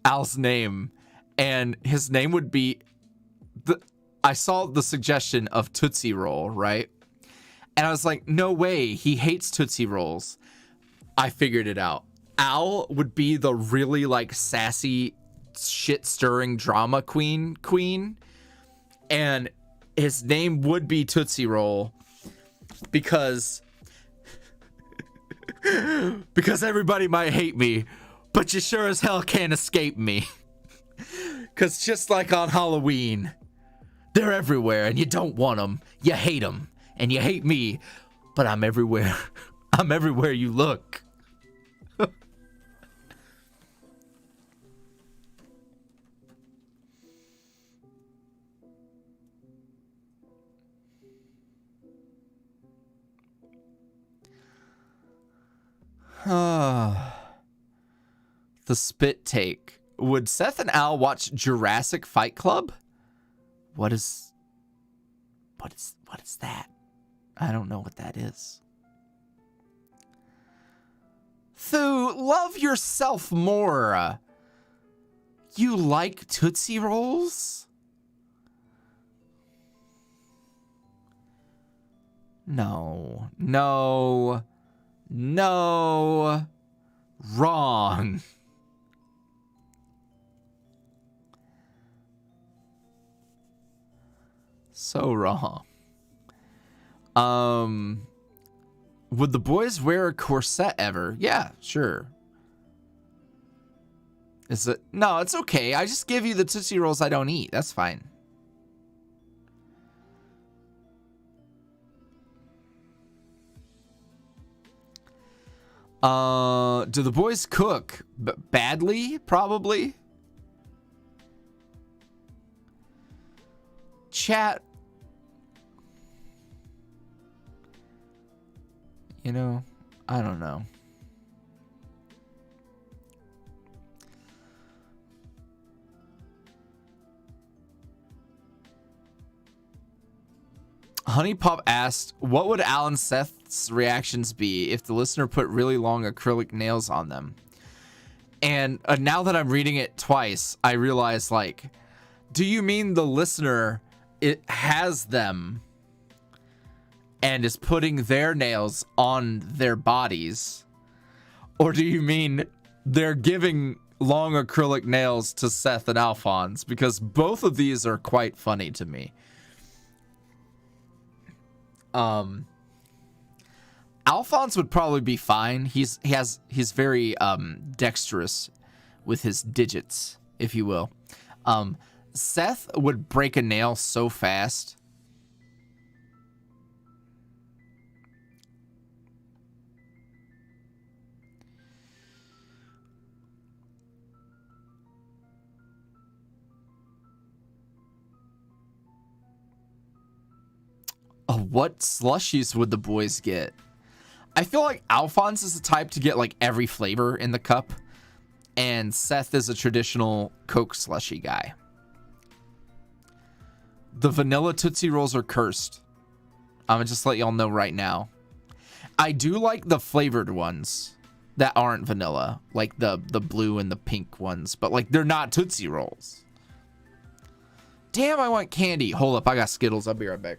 Al's name, and his name would be I saw the suggestion of Tootsie Roll, right? And I was like, no way, he hates Tootsie Rolls. I figured it out. Al would be the really like sassy, shit stirring drama queen, and his name would be Tootsie Roll because everybody might hate me, but you sure as hell can't escape me. Because just like on Halloween, they're everywhere and you don't want them. You hate them and you hate me, but I'm everywhere. I'm everywhere you look. The spit take. Would Seth and Al watch Jurassic Fight Club? What is that? I don't know what that is. Thu, love yourself more. You like Tootsie Rolls? No. No. No. Wrong. So wrong. Would the boys wear a corset ever? Yeah, sure. Is it? No, it's okay. I just give you the Tootsie Rolls I don't eat. That's fine. Do the boys cook? Badly, probably. Chat. You know, I don't know. Honey Pop asked, what would Al and Seth's reactions be if the listener put really long acrylic nails on them? And now that I'm reading it twice, I realize, like, do you mean the listener, it has them and is putting their nails on their bodies? Or do you mean they're giving long acrylic nails to Seth and Alphonse? Because both of these are quite funny to me. Alphonse would probably be fine. He's very dexterous with his digits, if you will. Seth would break a nail so fast. What slushies would the boys get? I feel like Alphonse is the type to get like every flavor in the cup, and Seth is a traditional Coke slushy guy. The vanilla Tootsie Rolls are cursed. I'm gonna just let y'all know right now. I do like the flavored ones that aren't vanilla, like the blue and the pink ones, but like they're not Tootsie Rolls. Damn, I want candy. Hold up, I got Skittles. I'll be right back.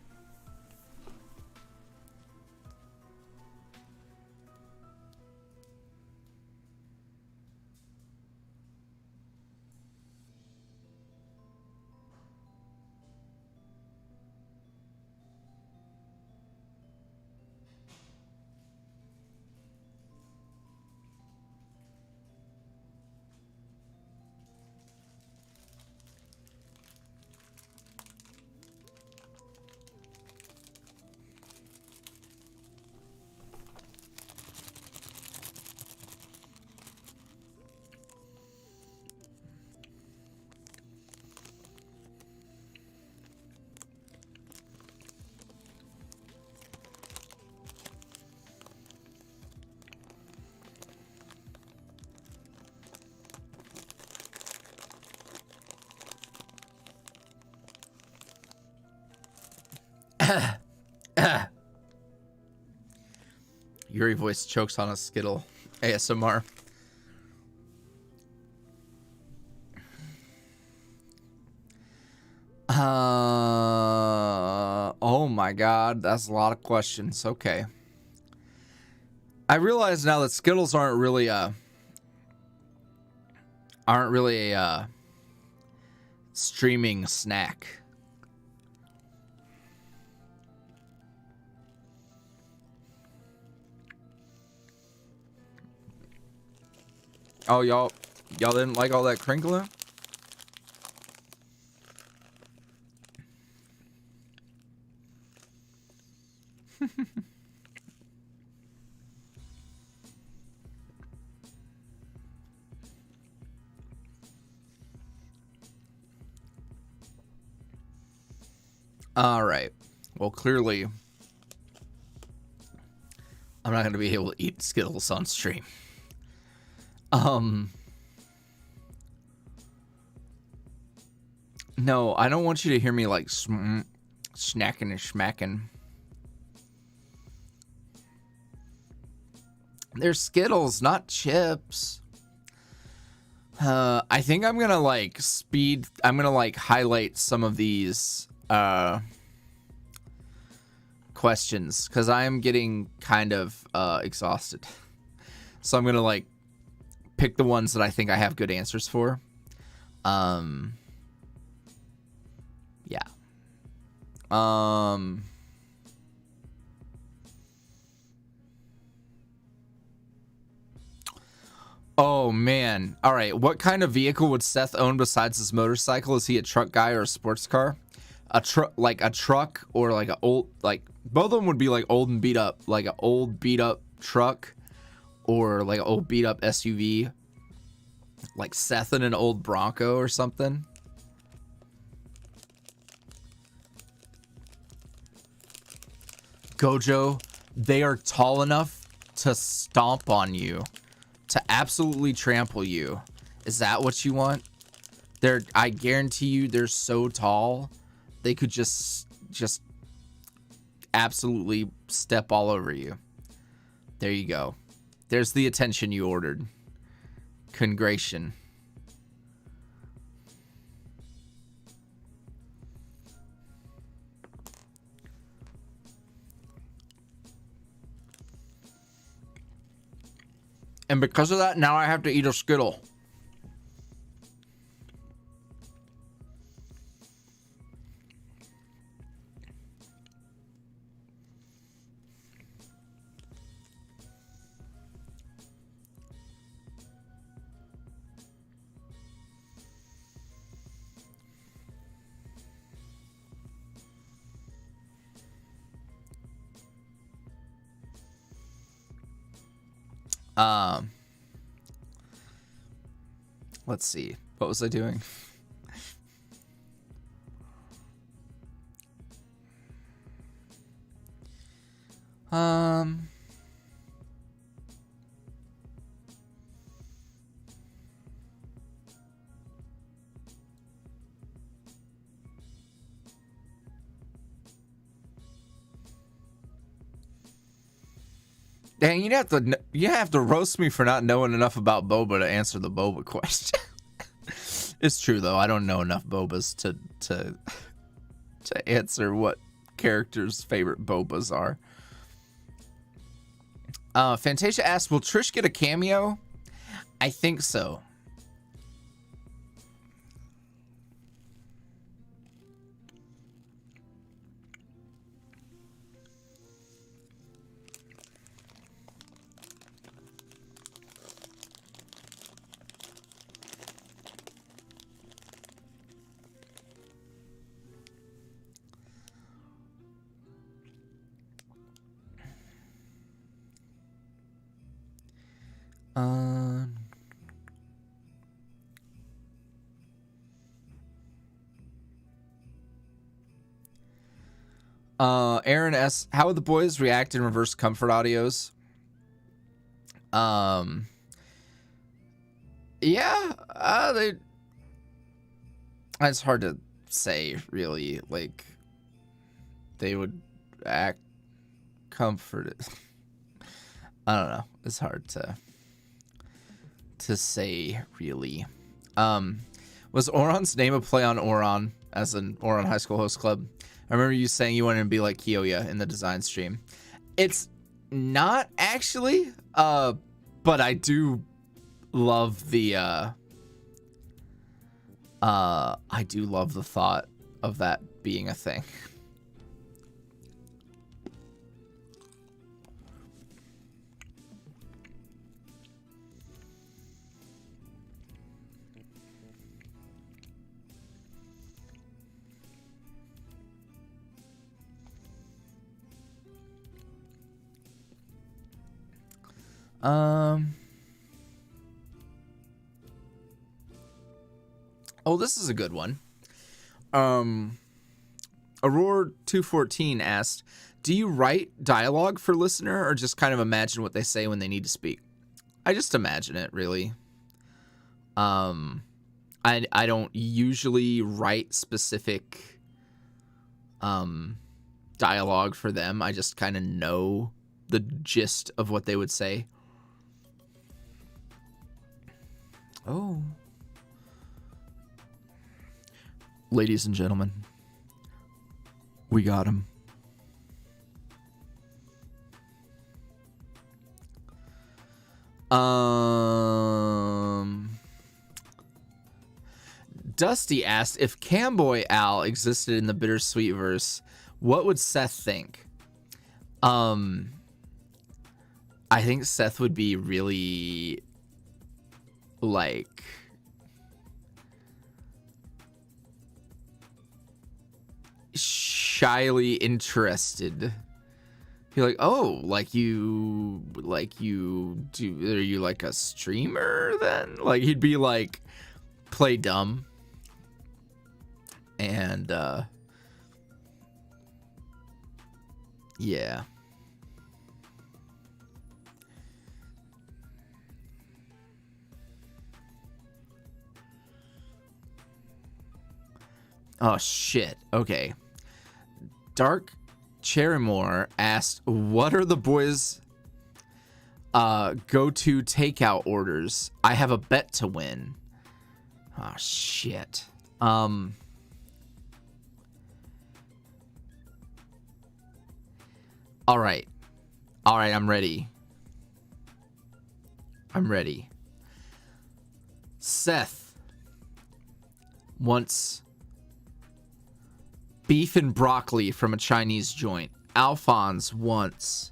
YuuriVoice chokes on a Skittle. ASMR. Oh my god, that's a lot of questions. Okay. I realize now that Skittles aren't really a streaming snack. Oh, y'all didn't like all that crinkling? All right. Well, clearly, I'm not going to be able to eat Skittles on stream. No, I don't want you to hear me like snacking and schmacking. They're Skittles, not chips. I think I'm gonna like highlight some of these questions because I am getting kind of exhausted. So I'm gonna like pick the ones that I think I have good answers for. Yeah. Oh man. All right. What kind of vehicle would Seth own besides his motorcycle? Is he a truck guy or a sports car? A truck, like a truck, or like a old, like both of them would be like old and beat up, like an old beat up truck, or like an old beat up SUV, like Seth in an old Bronco or something. Gojo, they are tall enough to stomp on you, to absolutely trample you. Is that what you want? I guarantee you they're so tall, they could just absolutely step all over you. There you go. There's the attention you ordered. Congration. And because of that, now I have to eat a Skittle. Let's see. What was I doing? Dang, you have to roast me for not knowing enough about boba to answer the boba question. It's true though. I don't know enough bobas to answer what characters' favorite bobas are. Fantasia asks, will Trish get a cameo? I think so. Aaron asks, how would the boys react in reverse comfort audios? Yeah, it's hard to say, really. Like, they would act comforted. I don't know. It's hard to say, really. Was Auron's name a play on Auron, as an Auron High School Host Club? I remember you saying you wanted to be like Kiyoya in the design stream. It's not actually, but I do love the thought of that being a thing. Oh, this is a good one. Aurora214 asked, do you write dialogue for listener or just kind of imagine what they say when they need to speak? I just imagine it, really. I don't usually write specific dialogue for them. I just kind of know the gist of what they would say. Oh. Ladies and gentlemen, we got him. Dusty asked if Camboy Al existed in the BitterSweet verse, what would Seth think? I think Seth would be really like shyly interested. Be like, oh, like you do, are you like a streamer then? Like he'd be like play dumb. And yeah. Oh shit. Okay. Dark Cherrymore asked, what are the boys' go-to takeout orders? I have a bet to win. Oh shit. All right. All right, I'm ready. I'm ready. Seth wants beef and broccoli from a Chinese joint. Alphonse wants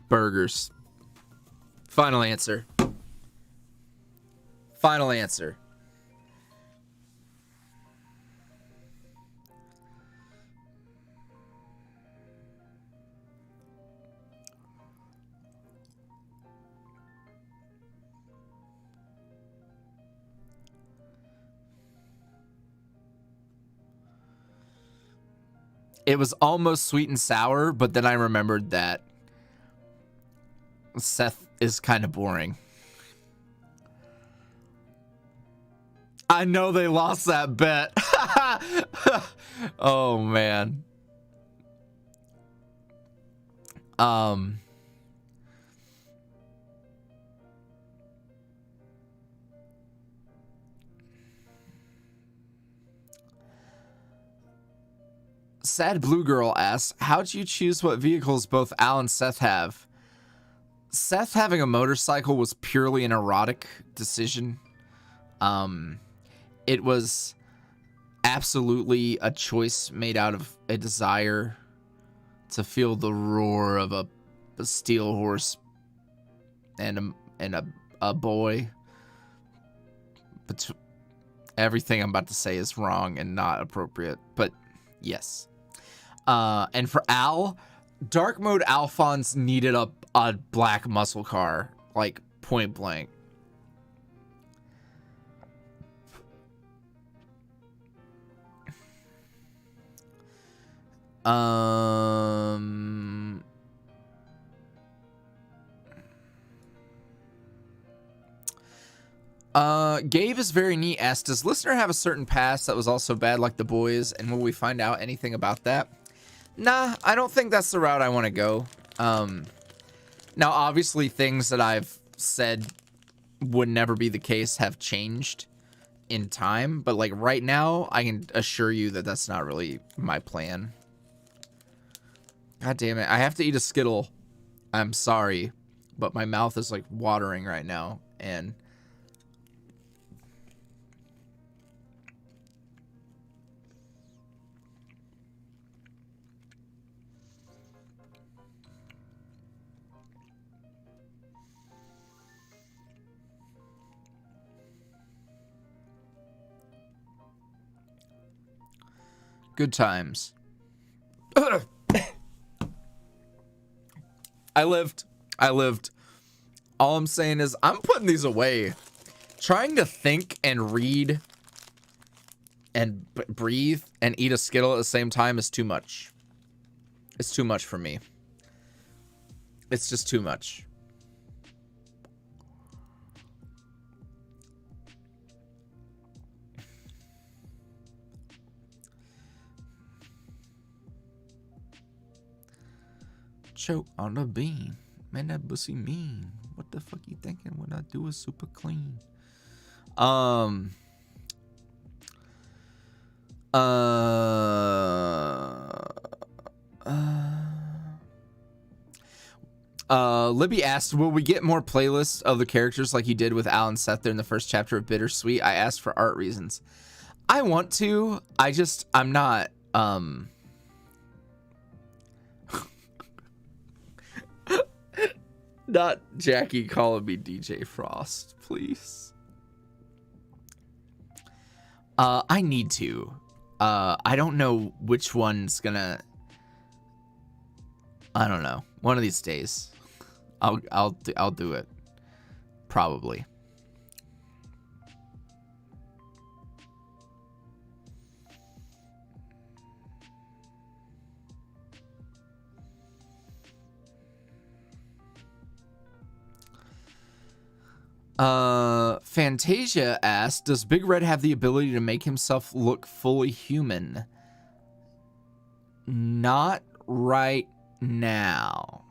burgers. Final answer. Final answer. It was almost sweet and sour, but then I remembered that Seth is kind of boring. I know they lost that bet. Oh man. Sad Blue Girl asks, how'd you choose what vehicles both Al and Seth have? Seth having a motorcycle was purely an erotic decision. It was absolutely a choice made out of a desire to feel the roar of a steel horse and a boy. But everything I'm about to say is wrong and not appropriate, but yes. And for Al, Dark Mode Alphonse needed a black muscle car, like point blank. Gabe is very neat asked, does listener have a certain past that was also bad like the boys, and will we find out anything about that? Nah, I don't think that's the route I want to go. Now obviously things that I've said would never be the case have changed in time, but like right now I can assure you that that's not really my plan. God damn it, I have to eat a Skittle. I'm sorry, but my mouth is like watering right now, and good times. I lived. All I'm saying is I'm putting these away. Trying to think and read and breathe and eat a Skittle at the same time is too much. It's too much for me. It's just too much. Choke on the bean. Man, that pussy mean. What the fuck you thinking when I do it super clean? Libby asked, will we get more playlists of the characters like you did with Al and Seth there in the first chapter of BitterSweet? I asked for art reasons. I want to. I'm not. Not Jackie calling me DJ Frost, please. I need to. I don't know which one's gonna. I don't know. One of these days, I'll do it. Probably. Fantasia asked, does Big Red have the ability to make himself look fully human? Not right now.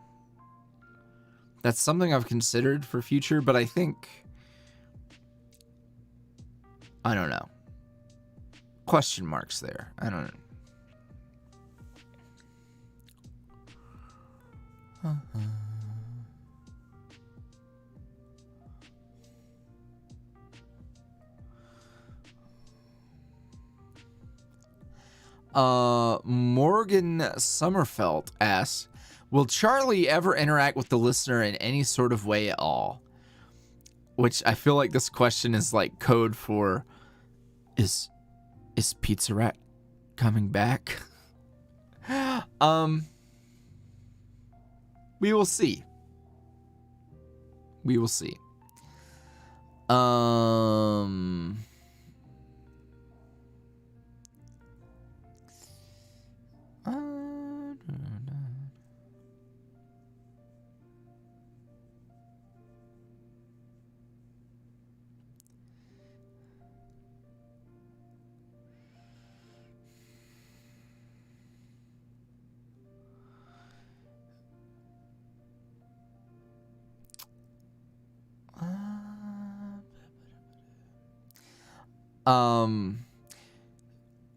That's something I've considered for future, but I think, I don't know. Question marks there. I don't know. Morgan Sommerfeld asks, will Charlie ever interact with the listener in any sort of way at all? Which I feel like this question is like code for, is Pizza Rat coming back? We will see. We will see.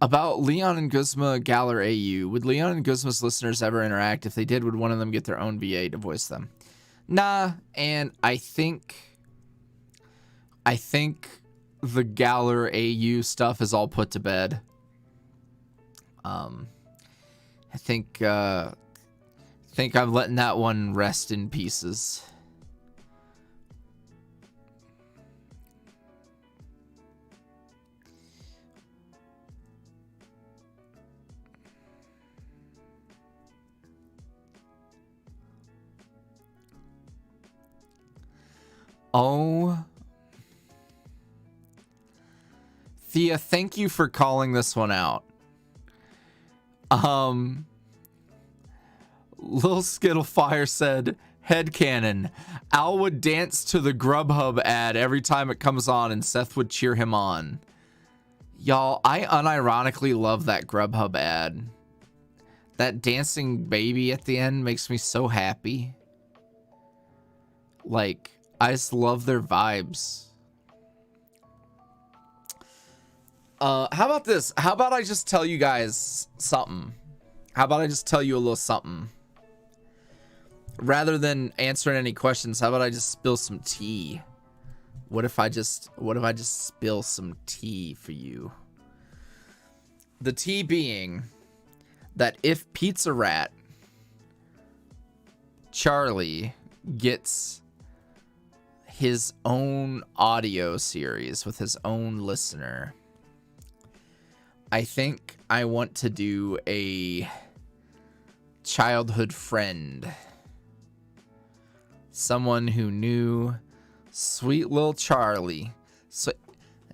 About Leon and Guzma Galler AU, would Leon and Guzma's listeners ever interact? If they did, would one of them get their own VA to voice them? Nah, and I think the Galler AU stuff is all put to bed. I think I'm letting that one rest in pieces. Oh, Thea, thank you for calling this one out. Lil Skittlefire said, headcanon, Al would dance to the Grubhub ad every time it comes on and Seth would cheer him on. Y'all, I unironically love that Grubhub ad. That dancing baby at the end makes me so happy. Like, I just love their vibes. How about this? How about I just tell you guys something? How about I just tell you a little something? Rather than answering any questions, how about I just spill some tea? What if I just spill some tea for you? The tea being that if Pizza Rat Charlie gets his own audio series with his own listener, I think I want to do a childhood friend. Someone who knew sweet little Charlie. So,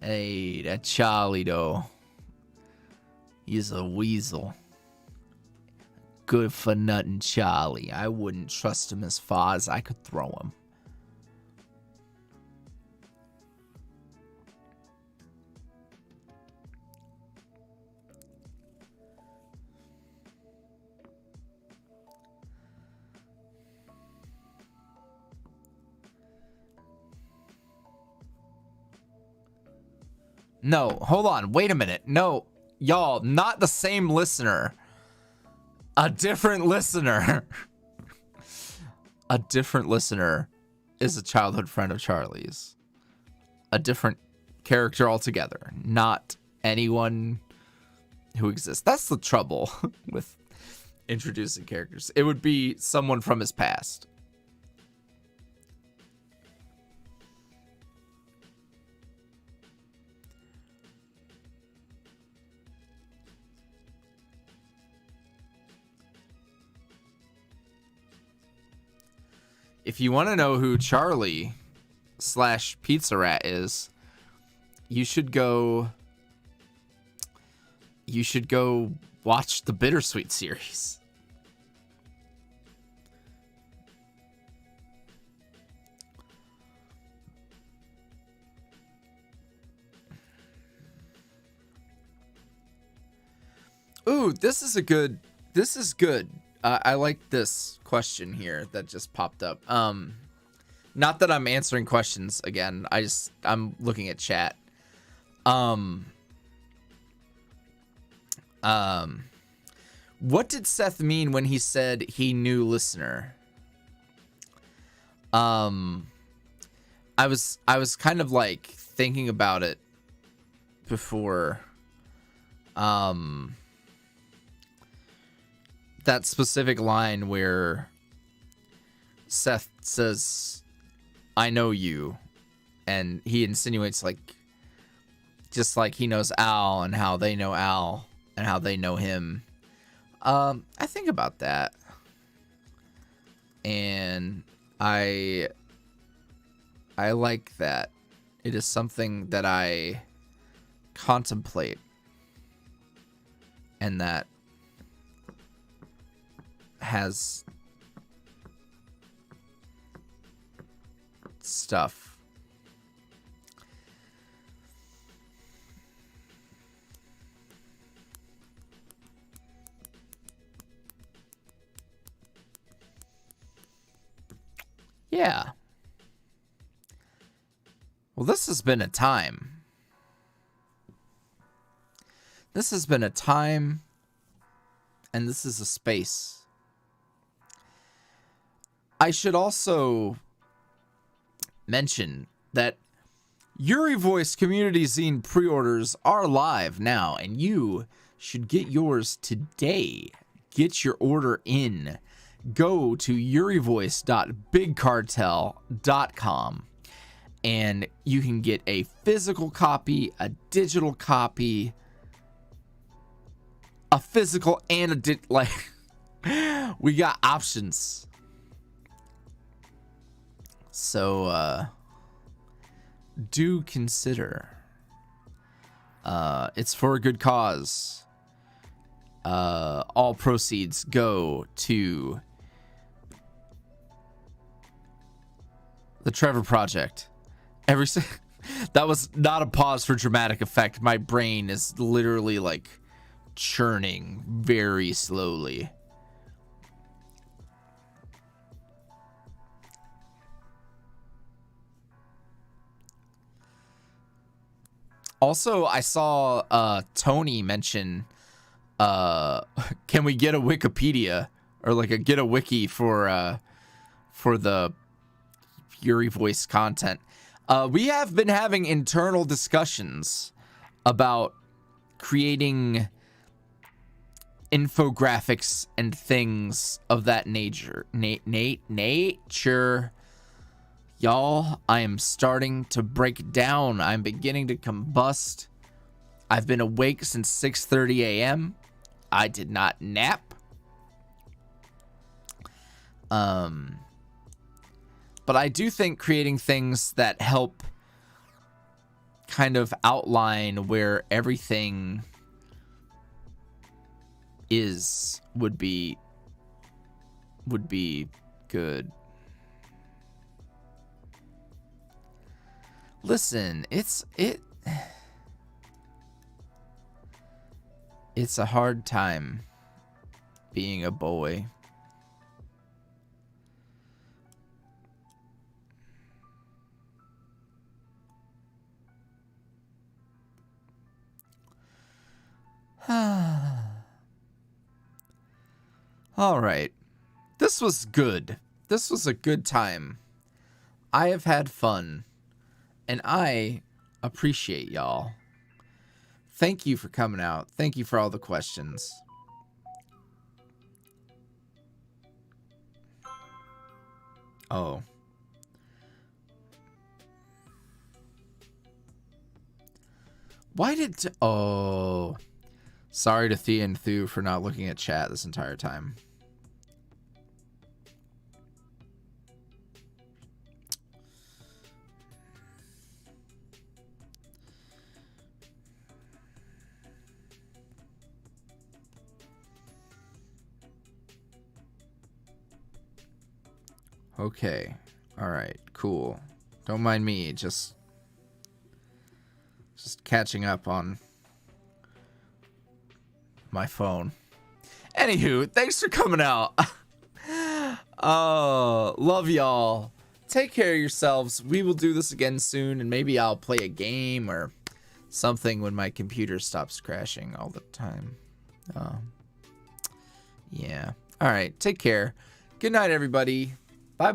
hey, that Charlie though. He's a weasel. Good for nothing Charlie. I wouldn't trust him as far as I could throw him. No, hold on. Wait a minute. No, y'all, not the same listener. A different listener. A different listener is a childhood friend of Charlie's. A different character altogether. Not anyone who exists. That's the trouble with introducing characters. It would be someone from his past. If you want to know who Charlie / Pizza Rat is, you should go watch the BitterSweet series. Ooh, this is good. I like this question here that just popped up. Not that I'm answering questions again. I'm looking at chat. What did Seth mean when he said he knew listener? I was kind of like thinking about it before. That specific line where Seth says, I know you, and he insinuates like, just like he knows Al and how they know Al and how they know him. I think about that, and I like that. It is something that I contemplate, and that has stuff. Yeah. Well, this has been a time. This has been a time, and this is a space. I should also mention that YuuriVoice Community Zine pre-orders are live now, and you should get yours today. Get your order in. Go to YuuriVoice.bigcartel.com, and you can get a physical copy, a digital copy, a physical, and we got options. So, do consider. It's for a good cause. All proceeds go to the Trevor Project. That was not a pause for dramatic effect. My brain is literally like churning very slowly. Also, I saw Tony mention, can we get a Wikipedia or like get a wiki for the YuuriVoice content? We have been having internal discussions about creating infographics and things of that nature. Nature. Y'all, I am starting to break down. I'm beginning to combust. I've been awake since 6:30 a.m. I did not nap. But I do think creating things that help kind of outline where everything would be good. Listen, it's a hard time being a boy. All right. This was good. This was a good time. I have had fun. And I appreciate y'all. Thank you for coming out. Thank you for all the questions. Oh. Why did... Oh. Sorry to Thea and Thu for not looking at chat this entire time. Okay. All right. Cool. Don't mind me. Just catching up on my phone. Anywho, thanks for coming out. Oh, love y'all. Take care of yourselves. We will do this again soon, and maybe I'll play a game or something when my computer stops crashing all the time. Yeah. All right. Take care. Good night, everybody.